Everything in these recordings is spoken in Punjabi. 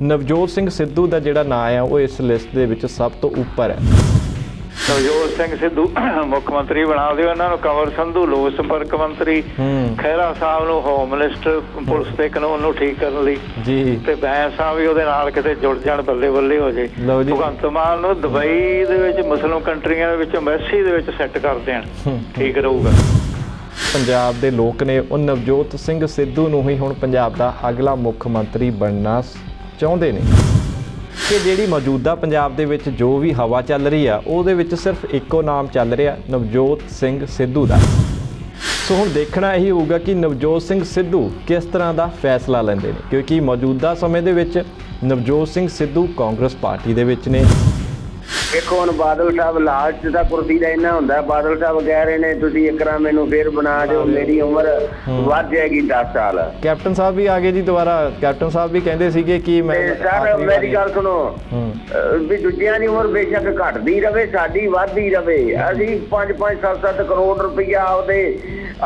ਨਵਜੋਤ ਸਿੰਘ ਸਿੱਧੂ ਦਾ ਜਿਹੜਾ ਨਾਂ ਆ ਉਹ ਇਸ ਲਿਸਟ ਦੇ ਵਿੱਚ ਸਭ ਤੋਂ ਉੱਪਰ ਹੈ। ਨਵਜੋਤ ਸਿੰਘ ਸਿੱਧੂ ਮੁੱਖ ਮੰਤਰੀ ਬਣਾ ਦਿਓ ਇਹਨਾਂ ਨੂੰ, ਕੰਵਰ ਸੰਧੂ ਲੋਕ ਸੰਪਰਕ ਮੰਤਰੀ, ਖਹਿਰਾ ਸਾਹਿਬ ਨੂੰ ਹੋਮ ਮਿਨਿਸਟਰ ਪੁਲਿਸ ਤੇ ਕਾਨੂੰਨ ਨੂੰ ਠੀਕ ਕਰਨ ਲਈ ਜੀ, ਤੇ ਬੈਂਸ ਸਾਹਿਬ ਵੀ ਉਹਦੇ ਨਾਲ ਕਿਤੇ ਜੁੜ ਜਾਣ, ਬੱਲੇ ਬੱਲੇ ਹੋ ਜੇ। ਭਗਵੰਤ ਮਾਨ ਨੂੰ ਦੁਬਈ ਦੇ ਵਿੱਚ ਮੁਸਲਿਮ ਕੰਟਰੀਆਂ ਦੇ ਵਿੱਚ ਐਮਬੈਸੀ ਦੇ ਵਿੱਚ ਸੈੱਟ ਕਰ ਦੇਣ, ਠੀਕ ਰਹੂਗਾ। ਪੰਜਾਬ ਦੇ ਲੋਕ ਨੇ ਉਹ ਨਵਜੋਤ ਸਿੰਘ ਸਿੱਧੂ ਨੂੰ ਹੀ ਹੁਣ ਪੰਜਾਬ ਦਾ ਅਗਲਾ ਮੁੱਖ ਮੰਤਰੀ ਬਣਨਾ ਚਾਹੁੰਦੇ ਨੇ ਕਿ ਜਿਹੜੀ ਮੌਜੂਦਾ ਪੰਜਾਬ ਦੇ ਵਿੱਚ ਜੋ ਵੀ ਹਵਾ ਚੱਲ ਰਹੀ ਆ ਉਹਦੇ ਵਿੱਚ ਸਿਰਫ ਇੱਕੋ ਨਾਮ ਚੱਲ ਰਿਹਾ, ਨਵਜੋਤ ਸਿੰਘ ਸਿੱਧੂ ਦਾ। ਸੋ ਹੁਣ ਦੇਖਣਾ ਇਹੀ ਹੋਊਗਾ ਕਿ ਨਵਜੋਤ ਸਿੰਘ ਸਿੱਧੂ ਕਿਸ ਤਰ੍ਹਾਂ ਦਾ ਫੈਸਲਾ ਲੈਂਦੇ ਨੇ, ਕਿਉਂਕਿ ਮੌਜੂਦਾ ਸਮੇਂ ਦੇ ਵਿੱਚ ਨਵਜੋਤ ਸਿੰਘ ਸਿੱਧੂ ਕਾਂਗਰਸ ਪਾਰਟੀ ਦੇ ਵਿੱਚ ਨੇ। ਦੇਖੋ ਹੁਣ ਬਾਦਲ ਸਾਹਿਬ ਲਾਲਚ ਦਾ ਕੁਰਸੀ ਦਾ ਇੰਨਾ ਹੁੰਦਾ, ਬਾਦਲ ਸਾਹਿਬ ਕਹਿ ਰਹੇ ਨੇ ਤੁਸੀਂ ਇਕਰਾ ਮੈਨੂੰ ਫੇਰ ਬਣਾ ਦਿਓ, ਮੇਰੀ ਉਮਰ ਵੱਧ ਜਾਏਗੀ 10 ਸਾਲ। ਕੈਪਟਨ ਸਾਹਿਬ ਵੀ ਆ ਗਏ ਜੀ ਦੁਬਾਰਾ, ਕੈਪਟਨ ਸਾਹਿਬ ਵੀ ਕਹਿੰਦੇ ਸੀਗੇ ਕਿ ਮੈਂ ਸਰ ਮੇਰੀ ਗੱਲ ਸੁਣੋ ਵੀ ਦੂਜਿਆਂ ਦੀ ਉਮਰ ਬੇਸ਼ੱਕ ਘਟਦੀ ਰਵੇ, ਸਾਡੀ ਵੱਧਦੀ ਰਵੇ। ਅਸੀਂ 5-5 7-7 ਕਰੋੜ ਰੁਪਈਆ ਉਹਦੇ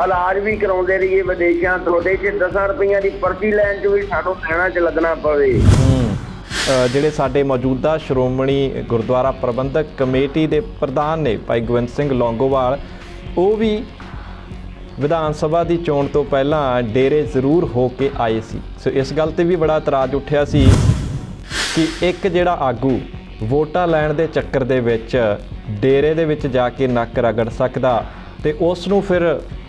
ਇਲਾਜ ਵੀ ਕਰਾਉਂਦੇ ਰਹੀਏ ਵਿਦੇਸ਼ਾਂ, ਤੁਹਾਡੇ 'ਚ 10 ਰੁਪਈਆਂ ਦੀ ਪਰਚੀ ਲੈਣ 'ਚ ਵੀ ਸਾਨੂੰ ਲੈਣਾ 'ਚ ਲੱਗਣਾ ਪਵੇ। ਜਿਹੜੇ ਸਾਡੇ ਮੌਜੂਦਾ ਸ਼੍ਰੋਮਣੀ ਗੁਰਦੁਆਰਾ ਪ੍ਰਬੰਧਕ ਕਮੇਟੀ ਦੇ ਪ੍ਰਧਾਨ ਨੇ ਭਾਈ ਗੋਬਿੰਦ ਸਿੰਘ ਲੌਂਗੋਵਾਲ, ਉਹ ਵੀ ਵਿਧਾਨ ਸਭਾ ਦੀ ਚੋਣ ਤੋਂ ਪਹਿਲਾਂ ਡੇਰੇ ਜ਼ਰੂਰ ਹੋ ਕੇ ਆਏ ਸੀ। ਸੋ ਇਸ ਗੱਲ 'ਤੇ ਵੀ ਬੜਾ ਇਤਰਾਜ਼ ਉੱਠਿਆ ਸੀ ਕਿ ਇੱਕ ਜਿਹੜਾ ਆਗੂ ਵੋਟਾਂ ਲੈਣ ਦੇ ਚੱਕਰ ਦੇ ਵਿੱਚ ਡੇਰੇ ਦੇ ਵਿੱਚ ਜਾ ਕੇ ਨੱਕ ਰਗੜ ਸਕਦਾ ਤੇ ਉਸ ਨੂੰ ਫਿਰ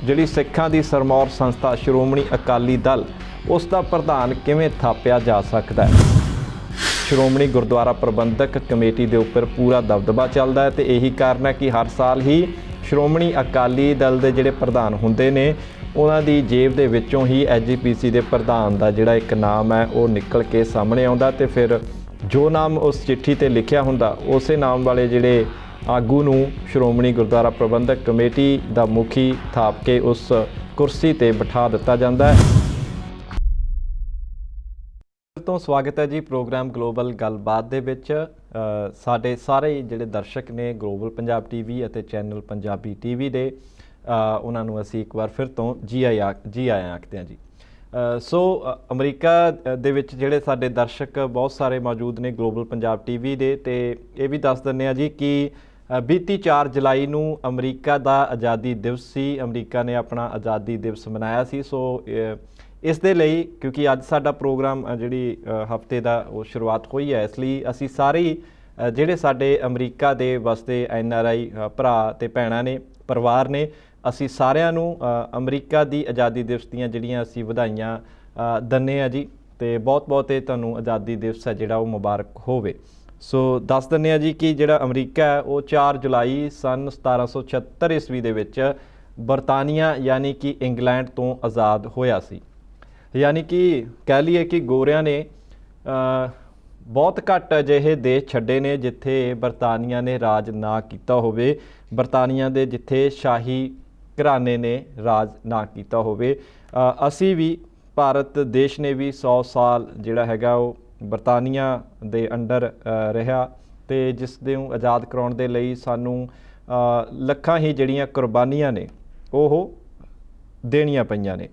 ਜਿਹੜੀ ਸਿੱਖਾਂ ਦੀ ਸਰਮੌਰ ਸੰਸਥਾ ਸ਼੍ਰੋਮਣੀ ਅਕਾਲੀ ਦਲ, ਉਸ ਦਾ ਪ੍ਰਧਾਨ ਕਿਵੇਂ ਥਾਪਿਆ ਜਾ ਸਕਦਾ ਹੈ। ਸ਼੍ਰੋਮਣੀ ਗੁਰਦੁਆਰਾ ਪ੍ਰਬੰਧਕ ਕਮੇਟੀ ਦੇ ਉੱਪਰ ਪੂਰਾ ਦਬਦਬਾ ਚੱਲਦਾ ਹੈ ਤੇ ਇਹੀ ਕਾਰਨ ਹੈ ਕਿ ਹਰ ਸਾਲ ਹੀ ਸ਼੍ਰੋਮਣੀ ਅਕਾਲੀ ਦਲ ਦੇ ਜਿਹੜੇ ਪ੍ਰਧਾਨ ਹੁੰਦੇ ਨੇ ਉਹਨਾਂ ਦੀ ਜੇਬ ਦੇ ਵਿੱਚੋਂ ਹੀ ਐਜੀਪੀਸੀ ਦੇ ਪ੍ਰਧਾਨ ਦਾ ਜਿਹੜਾ ਇੱਕ ਨਾਮ ਹੈ ਉਹ ਨਿਕਲ ਕੇ ਸਾਹਮਣੇ ਆਉਂਦਾ ਤੇ ਫਿਰ ਜੋ ਨਾਮ ਉਸ ਚਿੱਠੀ ਤੇ ਲਿਖਿਆ ਹੁੰਦਾ ਉਸੇ ਨਾਮ ਵਾਲੇ ਜਿਹੜੇ ਆਗੂ ਨੂੰ ਸ਼੍ਰੋਮਣੀ ਗੁਰਦੁਆਰਾ ਪ੍ਰਬੰਧਕ ਕਮੇਟੀ ਦਾ ਮੁਖੀ ਥਾਪ ਕੇ ਉਸ ਕੁਰਸੀ ਤੇ ਬਿਠਾ ਦਿੱਤਾ ਜਾਂਦਾ ਹੈ। ਤੋਂ ਸਵਾਗਤ ਹੈ ਜੀ ਪ੍ਰੋਗਰਾਮ ਗਲੋਬਲ ਗੱਲਬਾਤ ਦੇ ਵਿੱਚ। ਸਾਡੇ ਸਾਰੇ ਜਿਹੜੇ ਦਰਸ਼ਕ ਨੇ ਗਲੋਬਲ ਪੰਜਾਬ ਟੀਵੀ ਅਤੇ ਚੈਨਲ ਪੰਜਾਬੀ ਟੀਵੀ ਦੇ, ਉਹਨਾਂ ਨੂੰ ਅਸੀਂ ਇੱਕ ਵਾਰ ਫਿਰ ਤੋਂ ਜੀ ਆਇਆਂ ਆਖਦੇ ਹਾਂ ਜੀ। ਸੋ ਅਮਰੀਕਾ ਦੇ ਵਿੱਚ ਜਿਹੜੇ ਸਾਡੇ ਦਰਸ਼ਕ ਬਹੁਤ ਸਾਰੇ ਮੌਜੂਦ ਨੇ ਗਲੋਬਲ ਪੰਜਾਬ ਟੀਵੀ ਦੇ, ਤੇ ਇਹ ਵੀ ਦੱਸ ਦਿੰਦੇ ਹਾਂ ਜੀ ਕਿ ਬੀਤੀ 4 ਜੁਲਾਈ ਨੂੰ ਅਮਰੀਕਾ ਦਾ ਆਜ਼ਾਦੀ ਦਿਵਸ ਸੀ। ਅਮਰੀਕਾ ਨੇ ਆਪਣਾ ਆਜ਼ਾਦੀ ਦਿਵਸ ਮਨਾਇਆ ਸੀ। ਸੋ ਇਸ ਦੇ ਲਈ ਕਿਉਂਕਿ ਅੱਜ ਸਾਡਾ ਪ੍ਰੋਗਰਾਮ ਜਿਹੜੀ ਹਫਤੇ ਦਾ ਉਹ ਸ਼ੁਰੂਆਤ ਹੋਈ ਹੈ, ਇਸ ਲਈ ਅਸੀਂ ਸਾਰੇ ਜਿਹੜੇ ਸਾਡੇ ਅਮਰੀਕਾ ਦੇ ਵਸਦੇ NRI ਭਰਾ ਅਤੇ ਭੈਣਾਂ ਨੇ, ਪਰਿਵਾਰ ਨੇ, ਅਸੀਂ ਸਾਰਿਆਂ ਨੂੰ ਅਮਰੀਕਾ ਦੀ ਆਜ਼ਾਦੀ ਦਿਵਸ ਦੀਆਂ ਜਿਹੜੀਆਂ ਅਸੀਂ ਵਧਾਈਆਂ ਦਿੰਦੇ ਹਾਂ ਜੀ। ਅਤੇ ਬਹੁਤ ਬਹੁਤ ਇਹ ਤੁਹਾਨੂੰ ਆਜ਼ਾਦੀ ਦਿਵਸ ਹੈ ਜਿਹੜਾ ਉਹ ਮੁਬਾਰਕ ਹੋਵੇ। ਸੋ ਦੱਸ ਦਿੰਦੇ ਹਾਂ ਜੀ ਕਿ ਜਿਹੜਾ ਅਮਰੀਕਾ ਹੈ ਉਹ 4 ਜੁਲਾਈ ਸੰਨ 1776 ਈਸਵੀ ਦੇ ਵਿੱਚ ਬਰਤਾਨੀਆ ਯਾਨੀ ਕਿ ਇੰਗਲੈਂਡ ਤੋਂ ਆਜ਼ਾਦ ਹੋਇਆ ਸੀ। ਯਾਨੀ ਕਿ ਕਹਿ ਲਈਏ ਕਿ ਗੋਰਿਆਂ ਨੇ ਬਹੁਤ ਘੱਟ ਅਜਿਹੇ ਦੇਸ਼ ਛੱਡੇ ਨੇ ਜਿੱਥੇ ਬਰਤਾਨੀਆ ਨੇ ਰਾਜ ਨਾ ਕੀਤਾ ਹੋਵੇ, ਬਰਤਾਨੀਆ ਦੇ ਜਿੱਥੇ ਸ਼ਾਹੀ ਘਰਾਣੇ ਨੇ ਰਾਜ ਨਾ ਕੀਤਾ ਹੋਵੇ। ਅਸੀਂ ਵੀ ਭਾਰਤ ਦੇਸ਼ ਨੇ ਵੀ 100 ਸਾਲ ਜਿਹੜਾ ਹੈਗਾ ਉਹ ਬਰਤਾਨੀਆ ਦੇ ਅੰਡਰ ਰਿਹਾ ਅਤੇ ਜਿਸ ਨੂੰ ਆਜ਼ਾਦ ਕਰਾਉਣ ਦੇ ਲਈ ਸਾਨੂੰ ਲੱਖਾਂ ਹੀ ਜਿਹੜੀਆਂ ਕੁਰਬਾਨੀਆਂ ਨੇ ਉਹ ਦੇਣੀਆਂ ਪਈਆਂ ਨੇ।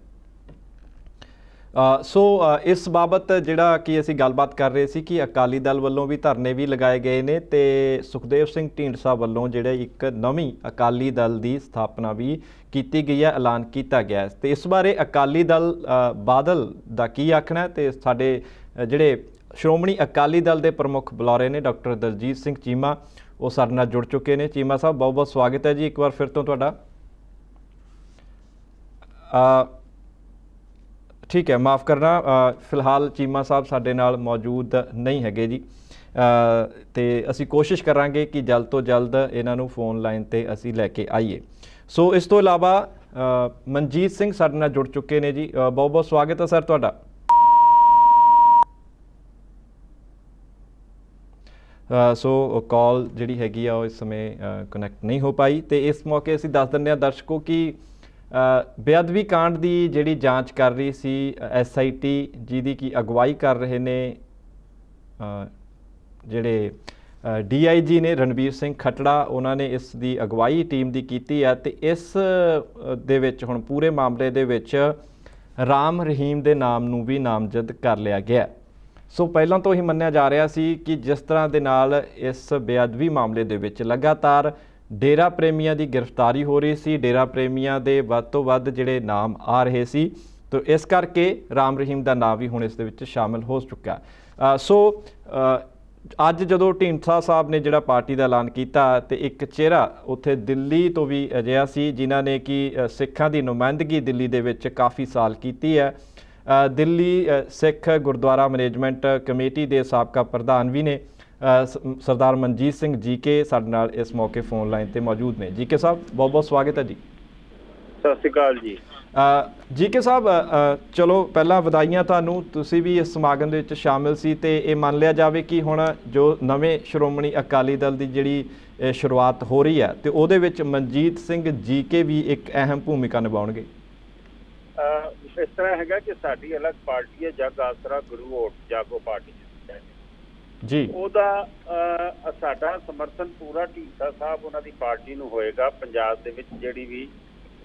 ਸੋ ਇਸ ਬਾਬਤ ਜਿਹੜਾ ਕਿ ਅਸੀਂ ਗੱਲਬਾਤ ਕਰ ਰਹੇ ਸੀ ਕਿ ਅਕਾਲੀ ਦਲ ਵੱਲੋਂ ਵੀ ਧਰਨੇ ਵੀ ਲਗਾਏ ਗਏ ਨੇ ਅਤੇ ਸੁਖਦੇਵ ਸਿੰਘ ਢੀਂਡਸਾ ਵੱਲੋਂ ਜਿਹੜੇ ਇੱਕ ਨਵੀਂ ਅਕਾਲੀ ਦਲ ਦੀ ਸਥਾਪਨਾ ਵੀ ਕੀਤੀ ਗਈ ਹੈ, ਐਲਾਨ ਕੀਤਾ ਗਿਆ ਹੈ। ਅਤੇ ਇਸ ਬਾਰੇ ਅਕਾਲੀ ਦਲ ਬਾਦਲ ਦਾ ਕੀ ਆਖਣਾ ਅਤੇ ਸਾਡੇ ਜਿਹੜੇ ਸ਼੍ਰੋਮਣੀ ਅਕਾਲੀ ਦਲ ਦੇ ਪ੍ਰਮੁੱਖ ਬੁਲਾਰੇ ਨੇ ਡਾਕਟਰ ਦਲਜੀਤ ਸਿੰਘ ਚੀਮਾ, ਉਹ ਸਾਡੇ ਨਾਲ ਜੁੜ ਚੁੱਕੇ ਨੇ। ਚੀਮਾ ਸਾਹਿਬ ਬਹੁਤ ਬਹੁਤ ਸਵਾਗਤ ਹੈ ਜੀ ਇੱਕ ਵਾਰ ਫਿਰ ਤੋਂ ਤੁਹਾਡਾ। ਠੀਕ ਹੈ, ਮਾफ़ ਕਰਨਾ, ਫਿਲਹਾਲ ਚੀਮਾ ਸਾਹਿਬ ਸਾਡੇ ਨਾਲ ਮੌਜੂਦ ਨਹੀਂ ਹੈਗੇ ਜੀ, ਅਤੇ ਅਸੀਂ ਕੋਸ਼ਿਸ਼ ਕਰਾਂਗੇ ਕਿ ਜਲਦ ਤੋਂ ਜਲਦ ਇਹਨਾਂ ਨੂੰ ਫੋਨ ਲਾਈਨ 'ਤੇ ਅਸੀਂ ਲੈ ਕੇ ਆਈਏ। ਸੋ ਇਸ ਤੋਂ ਇਲਾਵਾ ਮਨਜੀਤ ਸਿੰਘ ਸਾਡੇ ਨਾਲ ਜੁੜ ਚੁੱਕੇ ਨੇ ਜੀ, ਬਹੁਤ ਬਹੁਤ ਸਵਾਗਤ ਹੈ ਸਰ ਤੁਹਾਡਾ। ਸੋ ਕਾਲ ਜਿਹੜੀ ਹੈਗੀ ਆ ਉਹ ਇਸ ਸਮੇਂ ਕਨੈਕਟ ਨਹੀਂ ਹੋ ਪਾਈ, ਅਤੇ ਇਸ ਮੌਕੇ ਅਸੀਂ ਦੱਸ ਦਿੰਦੇ ਹਾਂ ਦਰਸ਼ਕੋ ਕਿ ਬੇਅਦਬੀ ਕਾਂਡ ਦੀ ਜਿਹੜੀ ਜਾਂਚ ਕਰ ਰਹੀ ਸੀ SIT, ਜਿਹਦੀ ਕਿ ਅਗਵਾਈ ਕਰ ਰਹੇ ਨੇ ਜਿਹੜੇ DIG ਨੇ ਰਣਬੀਰ ਸਿੰਘ ਖੱਟੜਾ, ਉਹਨਾਂ ਨੇ ਇਸ ਦੀ ਅਗਵਾਈ ਟੀਮ ਦੀ ਕੀਤੀ ਹੈ। ਅਤੇ ਇਸ ਦੇ ਵਿੱਚ ਹੁਣ ਪੂਰੇ ਮਾਮਲੇ ਦੇ ਵਿੱਚ ਰਾਮ ਰਹੀਮ ਦੇ ਨਾਮ ਨੂੰ ਵੀ ਨਾਮਜ਼ਦ ਕਰ ਲਿਆ ਗਿਆ। ਸੋ ਪਹਿਲਾਂ ਤੋਂ ਹੀ ਮੰਨਿਆ ਜਾ ਰਿਹਾ ਸੀ ਕਿ ਜਿਸ ਤਰ੍ਹਾਂ ਦੇ ਨਾਲ ਇਸ ਬੇਅਦਬੀ ਮਾਮਲੇ ਦੇ ਵਿੱਚ ਲਗਾਤਾਰ ਡੇਰਾ ਪ੍ਰੇਮੀਆਂ ਦੀ ਗ੍ਰਿਫਤਾਰੀ ਹੋ ਰਹੀ ਸੀ, ਡੇਰਾ ਪ੍ਰੇਮੀਆਂ ਦੇ ਵੱਧ ਤੋਂ ਵੱਧ ਜਿਹੜੇ ਨਾਮ ਆ ਰਹੇ ਸੀ, ਤਾਂ ਇਸ ਕਰਕੇ ਰਾਮ ਰਹੀਮ ਦਾ ਨਾਮ ਵੀ ਹੁਣ ਇਸ ਦੇ ਵਿੱਚ ਸ਼ਾਮਿਲ ਹੋ ਚੁੱਕਾ। ਅੱਜ ਜਦੋਂ ਢੀਂਡਸਾ ਸਾਹਿਬ ਨੇ ਜਿਹੜਾ ਪਾਰਟੀ ਦਾ ਐਲਾਨ ਕੀਤਾ ਤੇ ਇੱਕ ਚਿਹਰਾ ਉੱਥੇ ਦਿੱਲੀ ਤੋਂ ਵੀ ਅਜਿਹਾ ਸੀ ਜਿਨ੍ਹਾਂ ਨੇ ਕਿ ਸਿੱਖਾਂ ਦੀ ਨੁਮਾਇੰਦਗੀ ਦਿੱਲੀ ਦੇ ਵਿੱਚ ਕਾਫੀ ਸਾਲ ਕੀਤੀ ਹੈ। ਦਿੱਲੀ ਸਿੱਖ ਗੁਰਦੁਆਰਾ ਮੈਨੇਜਮੈਂਟ ਕਮੇਟੀ ਦੇ ਸਾਬਕਾ ਪ੍ਰਧਾਨ ਵੀ ਨੇ ਸਰਦਾਰ ਮਨਜੀਤ ਸਿੰਘ ਜੀਕੇ ਸਾਡੇ ਨਾਲ ਇਸ ਮੌਕੇ ਫੋਨ ਲਾਈਨ ਤੇ ਮੌਜੂਦ ਨੇ। ਜੀਕੇ ਸਾਹਿਬ ਬਹੁਤ ਬਹੁਤ ਸਵਾਗਤ ਹੈ ਜੀ। ਸਤਿ ਸ਼੍ਰੀ ਅਕਾਲ ਜੀ। ਜੀਕੇ ਸਾਹਿਬ ਚਲੋ ਪਹਿਲਾਂ ਵਧਾਈਆਂ ਤੁਹਾਨੂੰ, ਤੁਸੀਂ ਵੀ ਇਸ ਸਮਾਗਮ ਦੇ ਵਿੱਚ ਸ਼ਾਮਿਲ ਸੀ ਤੇ ਇਹ ਮੰਨ ਲਿਆ ਜਾਵੇ ਕਿ ਹੁਣ ਜੋ ਨਵੇਂ ਸ਼੍ਰੋਮਣੀ ਅਕਾਲੀ ਦਲ ਦੀ ਜਿਹੜੀ ਸ਼ੁਰੂਆਤ ਹੋ ਰਹੀ ਹੈ ਤੇ ਉਹਦੇ ਵਿੱਚ ਮਨਜੀਤ ਸਿੰਘ ਜੀਕੇ ਵੀ ਇੱਕ ਅਹਿਮ ਭੂਮਿਕਾ ਨਿਭਾਉਣਗੇ। ਇਸ ਤਰ੍ਹਾਂ ਹੈਗਾ ਕਿ ਸਾਡੀ ਅਲੱਗ ਪਾਰਟੀ ਹੈ, ਜਗ ਆਸਰਾ ਗੁਰੂ ਓਟ ਜਾਗੋ ਪਾਰਟੀ ਜੀ, ਉਹਦਾ ਸਾਡਾ ਸਮਰਥਨ ਪੂਰਾ ਢੀਂਡਸਾ ਸਾਹਿਬ ਉਹਨਾਂ ਦੀ ਪਾਰਟੀ ਨੂੰ ਹੋਏਗਾ। ਪੰਜਾਬ ਦੇ ਵਿੱਚ ਜਿਹੜੀ ਵੀ